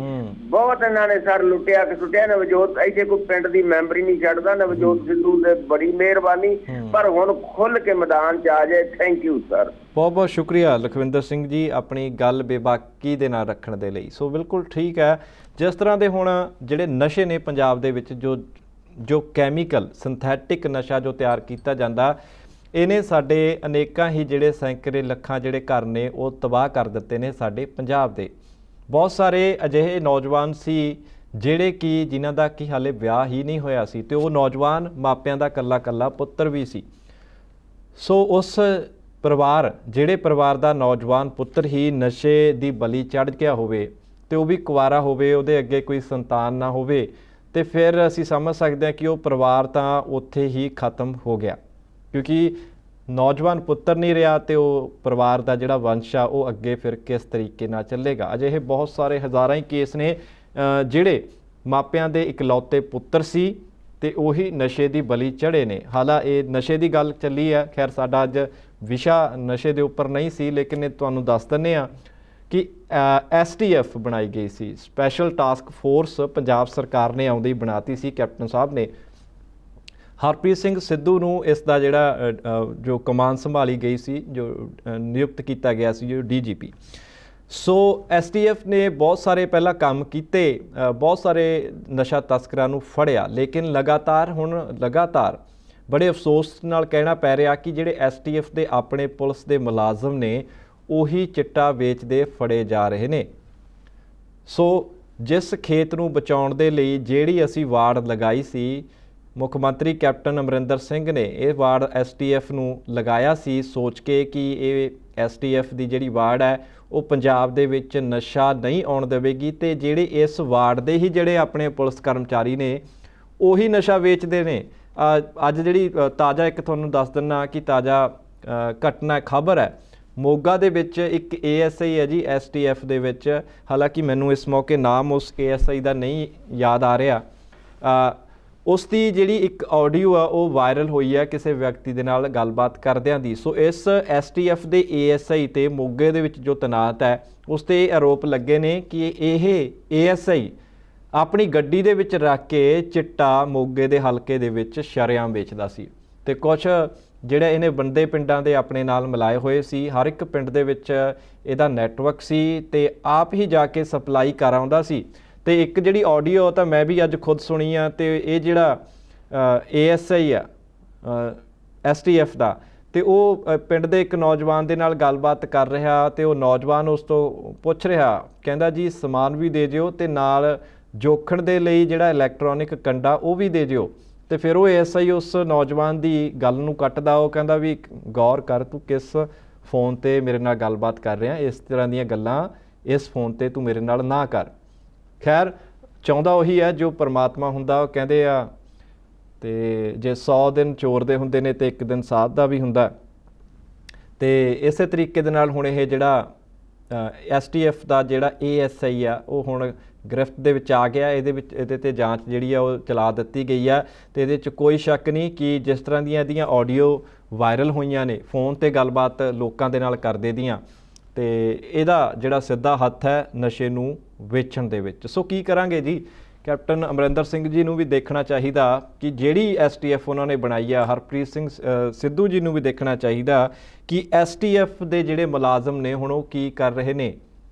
ਬਹੁਤ ਇਹਨਾਂ ਨੇ ਸਰ ਲੁੱਟਿਆ ਕਿ ਸੁੱਟਿਆ। ਨਵਜੋਤ ਇੱਥੇ ਕੋਈ ਪਿੰਡ ਦੀ ਮੈਂਬਰ ਹੀ ਨਹੀਂ ਛੱਡਦਾ। ਨਵਜੋਤ ਸਿੱਧੂ ਦੇ ਬੜੀ ਮਿਹਰਬਾਨੀ, ਪਰ ਹੁਣ ਖੁੱਲ ਕੇ ਮੈਦਾਨ 'ਚ ਆ ਜਾਏ। Thank you sir. ਬਹੁਤ ਬਹੁਤ ਸ਼ੁਕਰੀਆ ਲਖਵਿੰਦਰ ਸਿੰਘ ਜੀ ਆਪਣੀ ਗੱਲ ਬੇਬਾਕੀ ਦੇ ਨਾਲ ਰੱਖਣ ਦੇ ਲਈ। ਸੋ ਬਿਲਕੁਲ ਠੀਕ ਹੈ, ਜਿਸ ਤਰ੍ਹਾਂ ਦੇ ਹੁਣ ਜਿਹੜੇ ਨਸ਼ੇ ਨੇ ਪੰਜਾਬ ਦੇ ਵਿੱਚ, ਜੋ ਕੈਮੀਕਲ ਸਿੰਥੈਟਿਕ ਨਸ਼ਾ ਜੋ ਤਿਆਰ ਕੀਤਾ ਜਾਂਦਾ, ਇਹਨੇ ਸਾਡੇ ਅਨੇਕਾਂ ਹੀ ਜਿਹੜੇ ਸੈਂਕੜੇ ਲੱਖਾਂ ਜਿਹੜੇ ਘਰ ਨੇ ਉਹ ਤਬਾਹ ਕਰ ਦਿੱਤੇ ਨੇ ਸਾਡੇ ਪੰਜਾਬ ਦੇ। ਬਹੁਤ ਸਾਰੇ ਅਜਿਹੇ ਨੌਜਵਾਨ ਸੀ ਜਿਹੜੇ ਕਿ ਜਿਨ੍ਹਾਂ ਦਾ ਕਿ ਹਾਲੇ ਵਿਆਹ ਹੀ ਨਹੀਂ ਹੋਇਆ ਸੀ ਤੇ ਉਹ ਨੌਜਵਾਨ ਮਾਪਿਆਂ ਦਾ ਇਕੱਲਾ ਇਕੱਲਾ ਪੁੱਤਰ ਵੀ ਸੀ। ਸੋ ਉਸ ਪਰਿਵਾਰ ਜਿਹੜੇ ਪਰਿਵਾਰ ਦਾ ਨੌਜਵਾਨ ਪੁੱਤਰ ਹੀ ਨਸ਼ੇ ਦੀ ਬਲੀ ਚੜ੍ਹ ਗਿਆ ਹੋਵੇ ਤੇ ਉਹ ਵੀ ਕੁਆਰਾ ਹੋਵੇ, ਉਹਦੇ ਅੱਗੇ ਕੋਈ ਸੰਤਾਨ ਨਾ ਹੋਵੇ, ਤੇ ਫਿਰ ਅਸੀਂ ਸਮਝ ਸਕਦੇ ਹਾਂ ਕਿ ਉਹ ਪਰਿਵਾਰ ਤਾਂ ਉੱਥੇ ਹੀ ਖਤਮ ਹੋ ਗਿਆ, ਕਿਉਂਕਿ ਨੌਜਵਾਨ ਪੁੱਤਰ ਨਹੀਂ ਰਿਹਾ ਤੇ ਉਹ ਪਰਿਵਾਰ ਦਾ ਜਿਹੜਾ ਵੰਸ਼ ਆ ਉਹ ਅੱਗੇ ਫਿਰ ਕਿਸ ਤਰੀਕੇ ਨਾਲ ਚੱਲੇਗਾ। ਅਜਿਹੇ ਬਹੁਤ ਸਾਰੇ ਹਜ਼ਾਰਾਂ ਹੀ ਕੇਸ ਨੇ ਜਿਹੜੇ ਮਾਪਿਆਂ ਦੇ ਇਕਲੌਤੇ ਪੁੱਤਰ ਸੀ ਤੇ ਉਹੀ ਨਸ਼ੇ ਦੀ ਬਲੀ ਚੜ੍ਹੇ ਨੇ। ਹਾਲਾਂਕਿ ਇਹ ਨਸ਼ੇ ਦੀ ਗੱਲ ਚੱਲੀ ਹੈ, ਖੈਰ ਸਾਡਾ ਅੱਜ ਵਿਸ਼ਾ ਨਸ਼ੇ ਦੇ ਉੱਪਰ ਨਹੀਂ ਸੀ, ਲੇਕਿਨ ਇਹ ਤੁਹਾਨੂੰ ਦੱਸ ਦਿੰਦੇ ਹਾਂ ਕਿ STF ਬਣਾਈ ਗਈ ਸੀ, ਸਪੈਸ਼ਲ ਟਾਸਕ ਫੋਰਸ ਪੰਜਾਬ ਸਰਕਾਰ ਨੇ ਆਉਂਦੀ ਬਣਾਤੀ ਸੀ। ਕੈਪਟਨ ਸਾਹਿਬ ਨੇ ਹਰਪ੍ਰੀਤ ਸਿੰਘ ਸਿੱਧੂ ਨੂੰ ਇਸ ਦਾ ਜਿਹੜਾ ਜੋ ਕਮਾਨ ਸੰਭਾਲੀ ਗਈ ਸੀ, ਜੋ ਨਿਯੁਕਤ ਕੀਤਾ ਗਿਆ ਸੀ ਜੋ DGP। ਸੋ STF ਨੇ ਬਹੁਤ ਸਾਰੇ ਪਹਿਲਾਂ ਕੰਮ ਕੀਤੇ, ਬਹੁਤ ਸਾਰੇ ਨਸ਼ਾ ਤਸਕਰਾਂ ਨੂੰ ਫੜਿਆ, ਲੇਕਿਨ ਲਗਾਤਾਰ ਬੜੇ ਅਫਸੋਸ ਨਾਲ ਕਹਿਣਾ ਪੈ ਰਿਹਾ ਕਿ ਜਿਹੜੇ STF ਦੇ ਆਪਣੇ ਪੁਲਿਸ ਦੇ ਮੁਲਾਜ਼ਮ ਨੇ ਉਹੀ ਚਿੱਟਾ ਵੇਚਦੇ ਫੜੇ ਜਾ ਰਹੇ ਨੇ। ਸੋ ਜਿਸ ਖੇਤ ਨੂੰ ਬਚਾਉਣ ਦੇ ਲਈ ਜਿਹੜੀ ਅਸੀਂ ਵਾੜ ਲਗਾਈ ਸੀ, ਮੁੱਖ ਮੰਤਰੀ ਕੈਪਟਨ ਅਮਰਿੰਦਰ ਸਿੰਘ ਨੇ ਇਹ ਵਾੜ STF ਨੂੰ ਲਗਾਇਆ ਸੀ ਸੋਚ ਕੇ ਕਿ ਇਹ STF ਦੀ ਜਿਹੜੀ ਵਾੜ ਹੈ ਉਹ ਪੰਜਾਬ ਦੇ ਵਿੱਚ ਨਸ਼ਾ ਨਹੀਂ ਆਉਣ ਦੇਵੇਗੀ ਤੇ ਜਿਹੜੇ ਇਸ ਵਾਰਡ ਦੇ ਹੀ ਜਿਹੜੇ ਆਪਣੇ ਪੁਲਿਸ ਕਰਮਚਾਰੀ ਨੇ ਉਹੀ ਨਸ਼ਾ ਵੇਚਦੇ ਨੇ। ਅੱਜ ਜਿਹੜੀ ਤਾਜ਼ਾ ਇੱਕ ਤੁਹਾਨੂੰ ਦੱਸ ਦਿੰਦਾ ਕਿ ਤਾਜ਼ਾ ਘਟਨਾ ਖਬਰ ਹੈ, ਮੋਗਾ ਦੇ ਵਿੱਚ ਇੱਕ ASI ਹੈ ਜੀ STF ਦੇ ਵਿੱਚ, ਹਾਲਾਂਕਿ ਮੈਨੂੰ ਇਸ ਮੌਕੇ ਨਾਮ ਉਸ ASI ਦਾ ਨਹੀਂ ਯਾਦ ਆ ਰਿਹਾ, ਉਸ ਦੀ ਜਿਹੜੀ ਇੱਕ ਆਡੀਓ ਆ ਉਹ ਵਾਇਰਲ ਹੋਈ ਹੈ ਕਿਸੇ ਵਿਅਕਤੀ ਦੇ ਨਾਲ ਗੱਲਬਾਤ ਕਰਦਿਆਂ ਦੀ। ਸੋ ਇਸ STF ਦੇ ASI ਤੇ ਮੋਗੇ ਦੇ ਵਿੱਚ ਜੋ ਤੈਨਾਤ ਹੈ ਉਸ ਤੇ ਆਰੋਪ ਲੱਗੇ ਨੇ ਕਿ ਇਹ ASI ਆਪਣੀ ਗੱਡੀ ਦੇ ਵਿੱਚ ਰੱਖ ਕੇ ਚਿੱਟਾ ਮੋਗੇ ਦੇ ਹਲਕੇ ਦੇ ਵਿੱਚ ਸ਼ਰੇਆਮ ਵੇਚਦਾ ਸੀ ਤੇ ਕੁਛ ਜਿਹੜੇ ਇਹਨੇ ਬੰਦੇ ਪਿੰਡਾਂ ਦੇ ਆਪਣੇ ਨਾਲ ਮਿਲਾਏ ਹੋਏ ਸੀ, ਹਰ ਇੱਕ ਪਿੰਡ ਦੇ ਵਿੱਚ ਇਹਦਾ ਨੈਟਵਰਕ ਸੀ ਤੇ ਆਪ ਹੀ ਜਾ ਕੇ ਸਪਲਾਈ ਕਰ ਆਉਂਦਾ ਸੀ। ਤੇ ਇੱਕ ਜਿਹੜੀ ਆਡੀਓ ਤਾਂ ਮੈਂ ਵੀ ਅੱਜ ਖੁਦ ਸੁਣੀ ਆ ਤੇ ਇਹ ਜਿਹੜਾ ASI ਆ STF ਦਾ ਤੇ ਉਹ ਪਿੰਡ ਦੇ ਇੱਕ ਨੌਜਵਾਨ ਦੇ ਨਾਲ ਗੱਲਬਾਤ ਕਰ ਰਿਹਾ ਤੇ ਉਹ ਨੌਜਵਾਨ ਉਸ ਤੋਂ ਪੁੱਛ ਰਿਹਾ, ਕਹਿੰਦਾ ਜੀ ਸਮਾਨ ਵੀ ਦੇ ਜਿਓ ਤੇ ਨਾਲ ਜੋਖਣ ਦੇ ਲਈ ਜਿਹੜਾ ਇਲੈਕਟ੍ਰੋਨਿਕ ਕੰਡਾ ਉਹ ਵੀ ਦੇ ਜਿਓ। ਤੇ ਫਿਰ ਉਹ ASI ਉਸ ਨੌਜਵਾਨ ਦੀ ਗੱਲ ਨੂੰ ਕੱਟਦਾ, ਉਹ ਕਹਿੰਦਾ ਵੀ ਗੌਰ ਕਰ ਤੂੰ ਕਿਸ ਫੋਨ ਤੇ ਮੇਰੇ ਨਾਲ ਗੱਲਬਾਤ ਕਰ ਰਿਹਾ, ਇਸ ਤਰ੍ਹਾਂ ਦੀਆਂ ਗੱਲਾਂ ਇਸ ਫੋਨ ਤੇ ਤੂੰ ਮੇਰੇ ਨਾਲ ਨਾ ਕਰ। ਖੈਰ ਚਾਹੁੰਦਾ ਉਹੀ ਹੈ ਜੋ ਪਰਮਾਤਮਾ ਹੁੰਦਾ, ਉਹ ਕਹਿੰਦੇ ਆ ਤੇ ਜੇ 100 ਦਿਨ ਚੋਰ ਦੇ ਹੁੰਦੇ ਨੇ ਤੇ ਇੱਕ ਦਿਨ ਸਾਧ ਦਾ ਵੀ ਹੁੰਦਾ। ਤੇ ਇਸੇ ਤਰੀਕੇ ਦੇ ਨਾਲ ਹੁਣ ਇਹ ਜਿਹੜਾ STF ਦਾ ਜਿਹੜਾ ASI ਆ ਉਹ ਹੁਣ ਗ੍ਰਿਫਤ ਦੇ ਵਿੱਚ ਆ ਗਿਆ। ਇਹਦੇ ਤੇ ਜਾਂਚ ਜਿਹੜੀ ਆ ਉਹ ਚਲਾ ਦਿੱਤੀ ਗਈ ਆ ਤੇ ਇਹਦੇ 'ਚ ਕੋਈ ਸ਼ੱਕ ਨਹੀਂ ਕਿ ਜਿਸ ਤਰ੍ਹਾਂ ਦੀਆਂ ਇਹਦੀਆਂ ਆਡੀਓ ਵਾਇਰਲ ਹੋਈਆਂ ਨੇ ਫੋਨ ਤੇ ਗੱਲਬਾਤ ਲੋਕਾਂ ਦੇ ਨਾਲ ਕਰਦੇ ਦੀਆਂ, ਤੇ ਇਹਦਾ ਜਿਹੜਾ ਸਿੱਧਾ ਹੱਥ ਹੈ ਨਸ਼ੇ ਨੂੰ ਵੇਚਣ ਦੇ ਵਿੱਚ। ਸੋ ਕੀ ਕਰਾਂਗੇ ਜੀ, ਕੈਪਟਨ ਅਮਰਿੰਦਰ ਸਿੰਘ ਜੀ ਨੂੰ ਵੀ ਦੇਖਣਾ ਚਾਹੀਦਾ ਕਿ ਜਿਹੜੀ STF ਉਹਨਾਂ ਨੇ ਬਣਾਈ ਆ, ਹਰਪ੍ਰੀਤ ਸਿੰਘ ਸਿੱਧੂ ਜੀ ਨੂੰ ਵੀ ਦੇਖਣਾ ਚਾਹੀਦਾ ਕਿ STF ਦੇ ਜਿਹੜੇ ਮੁਲਾਜ਼ਮ ਨੇ ਹੁਣ ਉਹ ਕੀ ਕਰ ਰਹੇ ਨੇ।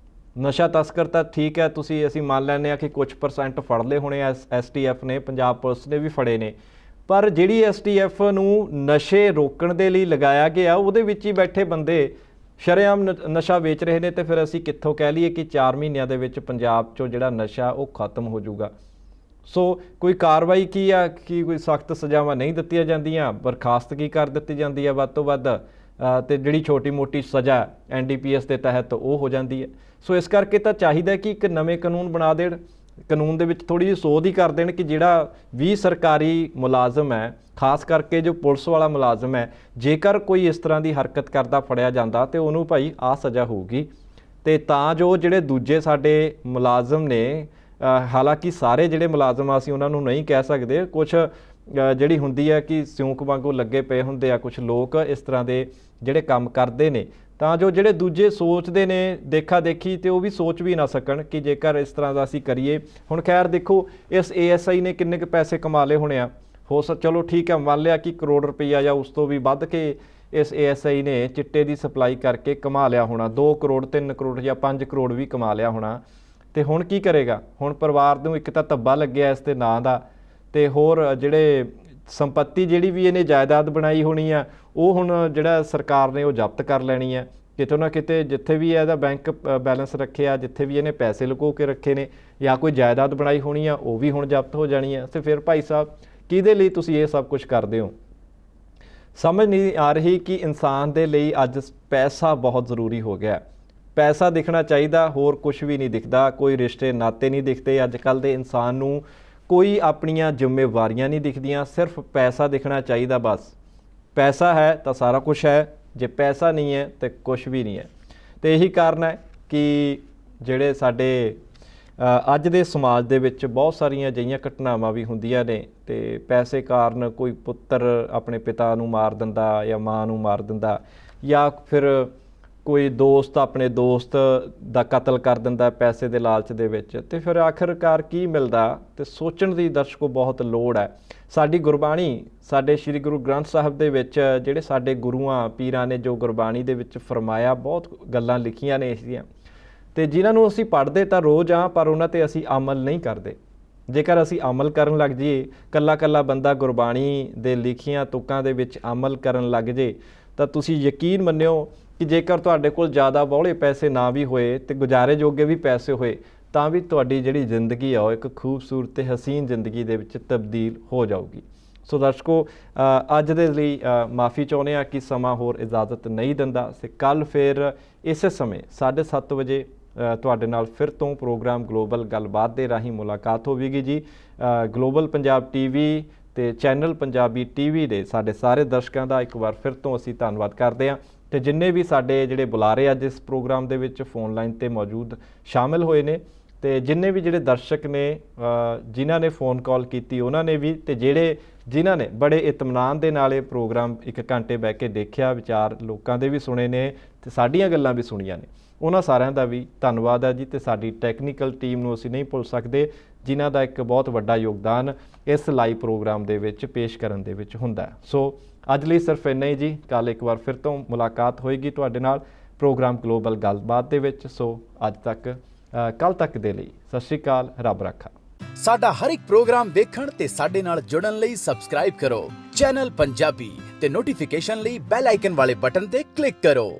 ਨਸ਼ਾ ਤਸਕਰ ਤਾਂ ਠੀਕ ਹੈ, ਅਸੀਂ ਮੰਨ ਲੈਂਦੇ ਹਾਂ ਕਿ ਕੁਝ % ਫੜ ਲਏ ਹੋਣੇ STF ਨੇ, ਪੰਜਾਬ ਪੁਲਿਸ ਨੇ ਵੀ ਫੜੇ ਨੇ, ਪਰ ਜਿਹੜੀ STF ਨੂੰ ਨਸ਼ੇ ਰੋਕਣ ਦੇ ਲਈ ਲਗਾਇਆ ਗਿਆ ਉਹਦੇ ਵਿੱਚ ਹੀ ਬੈਠੇ ਬੰਦੇ ਸ਼ਰੇਆਮ ਨਸ਼ਾ ਵੇਚ ਰਹੇ ਨੇ। ਤੇ ਫਿਰ ਅਸੀਂ ਕਿੱਥੋਂ ਕਹਿ ਲਈਏ ਕਿ 4 ਮਹੀਨਿਆਂ ਦੇ ਵਿੱਚ ਪੰਜਾਬ 'ਚੋਂ ਜਿਹੜਾ ਨਸ਼ਾ ਉਹ ਖਤਮ ਹੋ ਜਾਊਗਾ। ਸੋ ਕੋਈ ਕਾਰਵਾਈ ਕੀ ਆ ਕਿ ਕੋਈ ਸਖਤ ਸਜ਼ਾਵਾਂ ਨਹੀਂ ਦਿੱਤੀਆਂ ਜਾਂਦੀਆਂ, ਬਰਖਾਸਤਗੀ ਕਰ ਦਿੱਤੀ ਜਾਂਦੀ ਹੈ ਵੱਧ ਤੋਂ ਵੱਧ, ਤੇ ਜਿਹੜੀ ਛੋਟੀ ਮੋਟੀ ਸਜ਼ਾ NDPS ਦੇ ਤਹਿਤ ਉਹ ਹੋ ਜਾਂਦੀ ਹੈ। ਸੋ ਇਸ ਕਰਕੇ ਤਾਂ ਚਾਹੀਦਾ ਕਿ ਇੱਕ ਨਵੇਂ ਕਾਨੂੰਨ ਬਣਾ ਦੇਣ, ਕਾਨੂੰਨ ਦੇ ਵਿੱਚ ਥੋੜ੍ਹੀ ਜਿਹੀ ਸੋਧ ਹੀ ਕਰ ਦੇਣ ਕਿ ਜਿਹੜਾ ਵੀ ਸਰਕਾਰੀ ਮੁਲਾਜ਼ਮ ਹੈ, ਖਾਸ ਕਰਕੇ ਜੋ ਪੁਲਿਸ ਵਾਲਾ ਮੁਲਾਜ਼ਮ ਹੈ, ਜੇਕਰ ਕੋਈ ਇਸ ਤਰ੍ਹਾਂ ਦੀ ਹਰਕਤ ਕਰਦਾ ਫੜਿਆ ਜਾਂਦਾ ਤੇ ਉਹਨੂੰ ਭਾਈ ਆਹ ਸਜ਼ਾ ਹੋਊਗੀ। ਤੇ ਤਾਂ ਜੋ ਜਿਹੜੇ ਦੂਜੇ ਸਾਡੇ ਮੁਲਾਜ਼ਮ ਨੇ, ਹਾਲਾਂਕਿ ਸਾਰੇ ਜਿਹੜੇ ਮੁਲਾਜ਼ਮ ਅਸੀਂ ਉਹਨਾਂ ਨੂੰ ਨਹੀਂ ਕਹਿ ਸਕਦੇ, ਕੁਛ ਜਿਹੜੀ ਹੁੰਦੀ ਹੈ ਕਿ ਸਿਉਂਕ ਵਾਂਗੂ ਲੱਗੇ ਪਏ ਹੁੰਦੇ ਆ ਕੁਛ ਲੋਕ ਇਸ ਤਰ੍ਹਾਂ ਦੇ ਜਿਹੜੇ ਕੰਮ ਕਰਦੇ ਨੇ, ਤਾਂ ਜੋ ਜਿਹੜੇ ਦੂਜੇ ਸੋਚਦੇ ਨੇ ਦੇਖਾ ਦੇਖੀ ਤੇ ਉਹ ਵੀ ਸੋਚ ਵੀ ਨਾ ਸਕਣ ਕਿ ਜੇਕਰ ਇਸ ਤਰ੍ਹਾਂ ਦਾ ਅਸੀਂ ਕਰੀਏ। ਹੁਣ ਖੈਰ ਦੇਖੋ ਇਸ ASI ਨੇ ਕਿੰਨੇ ਕੁ ਪੈਸੇ ਕਮਾ ਲਏ ਹੋਣੇ ਆ, ਚਲੋ ਠੀਕ ਹੈ, ਮੰਨ ਲਿਆ ਕਿ ਕਰੋੜ ਰੁਪਈਆ ਜਾਂ ਉਸ ਤੋਂ ਵੀ ਵੱਧ ਕੇ ਇਸ ASI ਨੇ ਚਿੱਟੇ ਦੀ ਸਪਲਾਈ ਕਰਕੇ ਕਮਾ ਲਿਆ ਹੋਣਾ, 2 ਕਰੋੜ 3 ਕਰੋੜ ਜਾਂ 5 ਕਰੋੜ ਵੀ ਕਮਾ ਲਿਆ ਹੋਣਾ। ਤੇ ਹੁਣ ਕੀ ਕਰੇਗਾ? ਹੁਣ ਪਰਿਵਾਰ ਨੂੰ ਇੱਕ ਤਾਂ ਧੱਬਾ ਲੱਗਿਆ ਇਸ ਦੇ ਨਾਂ ਦਾ, ਤੇ ਹੋਰ ਜਿਹੜੇ ਸੰਪत्ति ਜਿਹੜੀ ਵੀ ਇਹਨੇ ਜਾਇਦਾਦ ਬਣਾਈ ਹੋਣੀ ਆ ਉਹ ਹੁਣ ਜਿਹੜਾ ਸਰਕਾਰ ਨੇ ਉਹ ਜ਼ਬਤ ਕਰ ਲੈਣੀ ਆ। ਕਿਤੇ ਨਾ ਕਿਤੇ ਜਿੱਥੇ ਵੀ ਇਹਦਾ ਬੈਂਕ ਬੈਲੈਂਸ ਰੱਖਿਆ, ਜਿੱਥੇ ਵੀ ਇਹਨੇ ਪੈਸੇ ਲੁਕੋ ਕੇ ਰੱਖੇ ਨੇ ਜਾਂ ਕੋਈ ਜਾਇਦਾਦ ਬਣਾਈ ਹੋਣੀ ਆ ਉਹ ਵੀ ਹੁਣ ਜ਼ਬਤ ਹੋ ਜਾਣੀ ਆ। ਤੇ ਫਿਰ ਭਾਈ ਸਾਹਿਬ ਕਿਹਦੇ ਲਈ ਤੁਸੀਂ ਇਹ ਸਭ ਕੁਝ ਕਰਦੇ ਹੋ? ਸਮਝ ਨਹੀਂ ਆ ਰਹੀ ਕਿ ਇਨਸਾਨ ਦੇ ਲਈ ਅੱਜ ਪੈਸਾ ਬਹੁਤ ਜ਼ਰੂਰੀ ਹੋ ਗਿਆ। ਪੈਸਾ ਦਿਖਣਾ ਚਾਹੀਦਾ, ਹੋਰ ਕੁਝ ਵੀ ਨਹੀਂ ਦਿਖਦਾ। ਕੋਈ ਰਿਸ਼ਤੇ ਨਾਤੇ ਨਹੀਂ ਦਿਖਦੇ ਅੱਜ ਕੱਲ੍ਹ ਦੇ ਇਨਸਾਨ ਨੂੰ, ਕੋਈ ਆਪਣੀਆਂ ਜ਼ਿੰਮੇਵਾਰੀਆਂ ਨਹੀਂ ਦਿਖਦੀਆਂ, ਸਿਰਫ ਪੈਸਾ ਦਿਖਣਾ ਚਾਹੀਦਾ ਬਸ। ਪੈਸਾ ਹੈ ਤਾਂ ਸਾਰਾ ਕੁਝ ਹੈ, ਜੇ ਪੈਸਾ ਨਹੀਂ ਹੈ ਤਾਂ ਕੁਝ ਵੀ ਨਹੀਂ ਹੈ। ਅਤੇ ਇਹੀ ਕਾਰਨ ਹੈ ਕਿ ਜਿਹੜੇ ਸਾਡੇ ਅੱਜ ਦੇ ਸਮਾਜ ਦੇ ਵਿੱਚ ਬਹੁਤ ਸਾਰੀਆਂ ਅਜਿਹੀਆਂ ਘਟਨਾਵਾਂ ਵੀ ਹੁੰਦੀਆਂ ਨੇ ਅਤੇ ਪੈਸੇ ਕਾਰਨ ਕੋਈ ਪੁੱਤਰ ਆਪਣੇ ਪਿਤਾ ਨੂੰ ਮਾਰ ਦਿੰਦਾ ਜਾਂ ਮਾਂ ਨੂੰ ਮਾਰ ਦਿੰਦਾ, ਜਾਂ ਫਿਰ ਕੋਈ ਦੋਸਤ ਆਪਣੇ ਦੋਸਤ ਦਾ ਕਤਲ ਕਰ ਦਿੰਦਾ ਪੈਸੇ ਦੇ ਲਾਲਚ ਦੇ ਵਿੱਚ। ਅਤੇ ਫਿਰ ਆਖਿਰਕਾਰ ਕੀ ਮਿਲਦਾ? ਅਤੇ ਸੋਚਣ ਦੀ ਦਰਸ਼ਕੋ ਬਹੁਤ ਲੋੜ ਹੈ। ਸਾਡੀ ਗੁਰਬਾਣੀ, ਸਾਡੇ ਸ਼੍ਰੀ ਗੁਰੂ ਗ੍ਰੰਥ ਸਾਹਿਬ ਦੇ ਵਿੱਚ ਜਿਹੜੇ ਸਾਡੇ ਗੁਰੂਆਂ ਪੀਰਾਂ ਨੇ ਜੋ ਗੁਰਬਾਣੀ ਦੇ ਵਿੱਚ ਫਰਮਾਇਆ, ਬਹੁਤ ਗੱਲਾਂ ਲਿਖੀਆਂ ਨੇ ਇਸ ਦੀਆਂ, ਅਤੇ ਜਿਨ੍ਹਾਂ ਨੂੰ ਅਸੀਂ ਪੜ੍ਹਦੇ ਤਾਂ ਰੋਜ਼ ਹਾਂ ਪਰ ਉਹਨਾਂ 'ਤੇ ਅਸੀਂ ਅਮਲ ਨਹੀਂ ਕਰਦੇ। ਜੇਕਰ ਅਸੀਂ ਅਮਲ ਕਰਨ ਲੱਗ ਜਾਈਏ, ਕੱਲਾ ਕੱਲਾ ਬੰਦਾ ਗੁਰਬਾਣੀ ਦੇ ਲਿਖੀਆਂ ਤੁਕਾਂ ਦੇ ਵਿੱਚ ਅਮਲ ਕਰਨ ਲੱਗ ਜੇ, ਤਾਂ ਤੁਸੀਂ ਯਕੀਨ ਮੰਨਿਓ ਕਿ ਜੇਕਰ ਤੁਹਾਡੇ ਕੋਲ ਜ਼ਿਆਦਾ ਬੋਲੇ ਪੈਸੇ ਨਾ ਵੀ ਹੋਏ ਅਤੇ ਗੁਜ਼ਾਰੇ ਜੋਗੇ ਵੀ ਪੈਸੇ ਹੋਏ ਤਾਂ ਵੀ ਤੁਹਾਡੀ ਜਿਹੜੀ ਜ਼ਿੰਦਗੀ ਆ ਉਹ ਇੱਕ ਖੂਬਸੂਰਤ ਅਤੇ ਹਸੀਨ ਜ਼ਿੰਦਗੀ ਦੇ ਵਿੱਚ ਤਬਦੀਲ ਹੋ ਜਾਊਗੀ। ਸੋ ਦਰਸ਼ਕੋ ਅੱਜ ਦੇ ਲਈ ਮਾफ़ੀ ਚਾਹੁੰਦੇ ਹਾਂ ਕਿ ਸਮਾਂ ਹੋਰ ਇਜਾਜ਼ਤ ਨਹੀਂ ਦਿੰਦਾ। ਅਤੇ ਕੱਲ੍ਹ ਫਿਰ ਇਸੇ ਸਮੇਂ 7:30 ਵਜੇ ਤੁਹਾਡੇ ਨਾਲ ਫਿਰ ਤੋਂ ਪ੍ਰੋਗਰਾਮ ਗਲੋਬਲ ਗੱਲਬਾਤ ਦੇ ਰਾਹੀਂ ਮੁਲਾਕਾਤ ਹੋਵੇਗੀ ਜੀ। ਗਲੋਬਲ ਪੰਜਾਬ TV ਅਤੇ ਚੈਨਲ ਪੰਜਾਬੀ TV ਦੇ ਸਾਡੇ ਸਾਰੇ ਦਰਸ਼ਕਾਂ ਦਾ ਇੱਕ ਵਾਰ ਫਿਰ ਤੋਂ ਅਸੀਂ ਧੰਨਵਾਦ ਕਰਦੇ ਹਾਂ। ਅਤੇ ਜਿੰਨੇ ਵੀ ਸਾਡੇ ਜਿਹੜੇ ਬੁਲਾਰੇ ਅੱਜ ਇਸ ਪ੍ਰੋਗਰਾਮ ਦੇ ਵਿੱਚ ਫੋਨ ਲਾਈਨ 'ਤੇ ਮੌਜੂਦ ਸ਼ਾਮਿਲ ਹੋਏ ਨੇ, ਅਤੇ ਜਿੰਨੇ ਵੀ ਜਿਹੜੇ ਦਰਸ਼ਕ ਨੇ ਜਿਨ੍ਹਾਂ ਨੇ ਫੋਨ ਕਾਲ ਕੀਤੀ ਉਹਨਾਂ ਨੇ ਵੀ, ਅਤੇ ਜਿਨ੍ਹਾਂ ਨੇ ਬੜੇ ਇਤਮਾਨਾਨ ਦੇ ਨਾਲ ਇਹ ਪ੍ਰੋਗਰਾਮ 1 ਘੰਟੇ ਬਹਿ ਕੇ ਦੇਖਿਆ, ਵਿਚਾਰ ਲੋਕਾਂ ਦੇ ਵੀ ਸੁਣੇ ਨੇ ਅਤੇ ਸਾਡੀਆਂ ਗੱਲਾਂ ਵੀ ਸੁਣੀਆਂ ਨੇ, ਉਹਨਾਂ ਸਾਰਿਆਂ ਦਾ ਵੀ ਧੰਨਵਾਦ ਹੈ ਜੀ। ਅਤੇ ਸਾਡੀ ਟੈਕਨੀਕਲ ਟੀਮ ਨੂੰ ਅਸੀਂ ਨਹੀਂ ਭੁੱਲ ਸਕਦੇ, ਜਿਨ੍ਹਾਂ ਦਾ ਇੱਕ ਬਹੁਤ ਵੱਡਾ ਯੋਗਦਾਨ ਇਸ ਲਾਈਵ ਪ੍ਰੋਗਰਾਮ ਦੇ ਵਿੱਚ ਪੇਸ਼ ਕਰਨ ਦੇ ਵਿੱਚ ਹੁੰਦਾ ਹੈ। ਸੋ ਅੱਜ ਲਈ ਸਿਰਫ ਇੰਨਾ ਹੀ ਜੀ। ਕੱਲ੍ਹ ਇੱਕ ਵਾਰ ਫਿਰ ਤੋਂ ਮੁਲਾਕਾਤ ਹੋਏਗੀ ਤੁਹਾਡੇ ਨਾਲ ਪ੍ਰੋਗਰਾਮ ਗਲੋਬਲ ਗੱਲਬਾਤ ਦੇ ਵਿੱਚ। ਸੋ ਅੱਜ ਤੱਕ ਕੱਲ੍ਹ ਤੱਕ ਦੇ ਲਈ ਸਤਿ ਸ਼੍ਰੀ ਅਕਾਲ, ਰੱਬ ਰਾਖਾ। ਸਾਡਾ ਹਰ ਇੱਕ ਪ੍ਰੋਗਰਾਮ ਦੇਖਣ ਤੇ ਸਾਡੇ ਨਾਲ ਜੁੜਨ ਲਈ ਸਬਸਕ੍ਰਾਈਬ ਕਰੋ ਚੈਨਲ ਪੰਜਾਬੀ ਤੇ ਨੋਟੀਫਿਕੇਸ਼ਨ ਲਈ ਬੈਲ ਆਈਕਨ ਵਾਲੇ ਬਟਨ ਤੇ ਕਲਿੱਕ ਕਰੋ।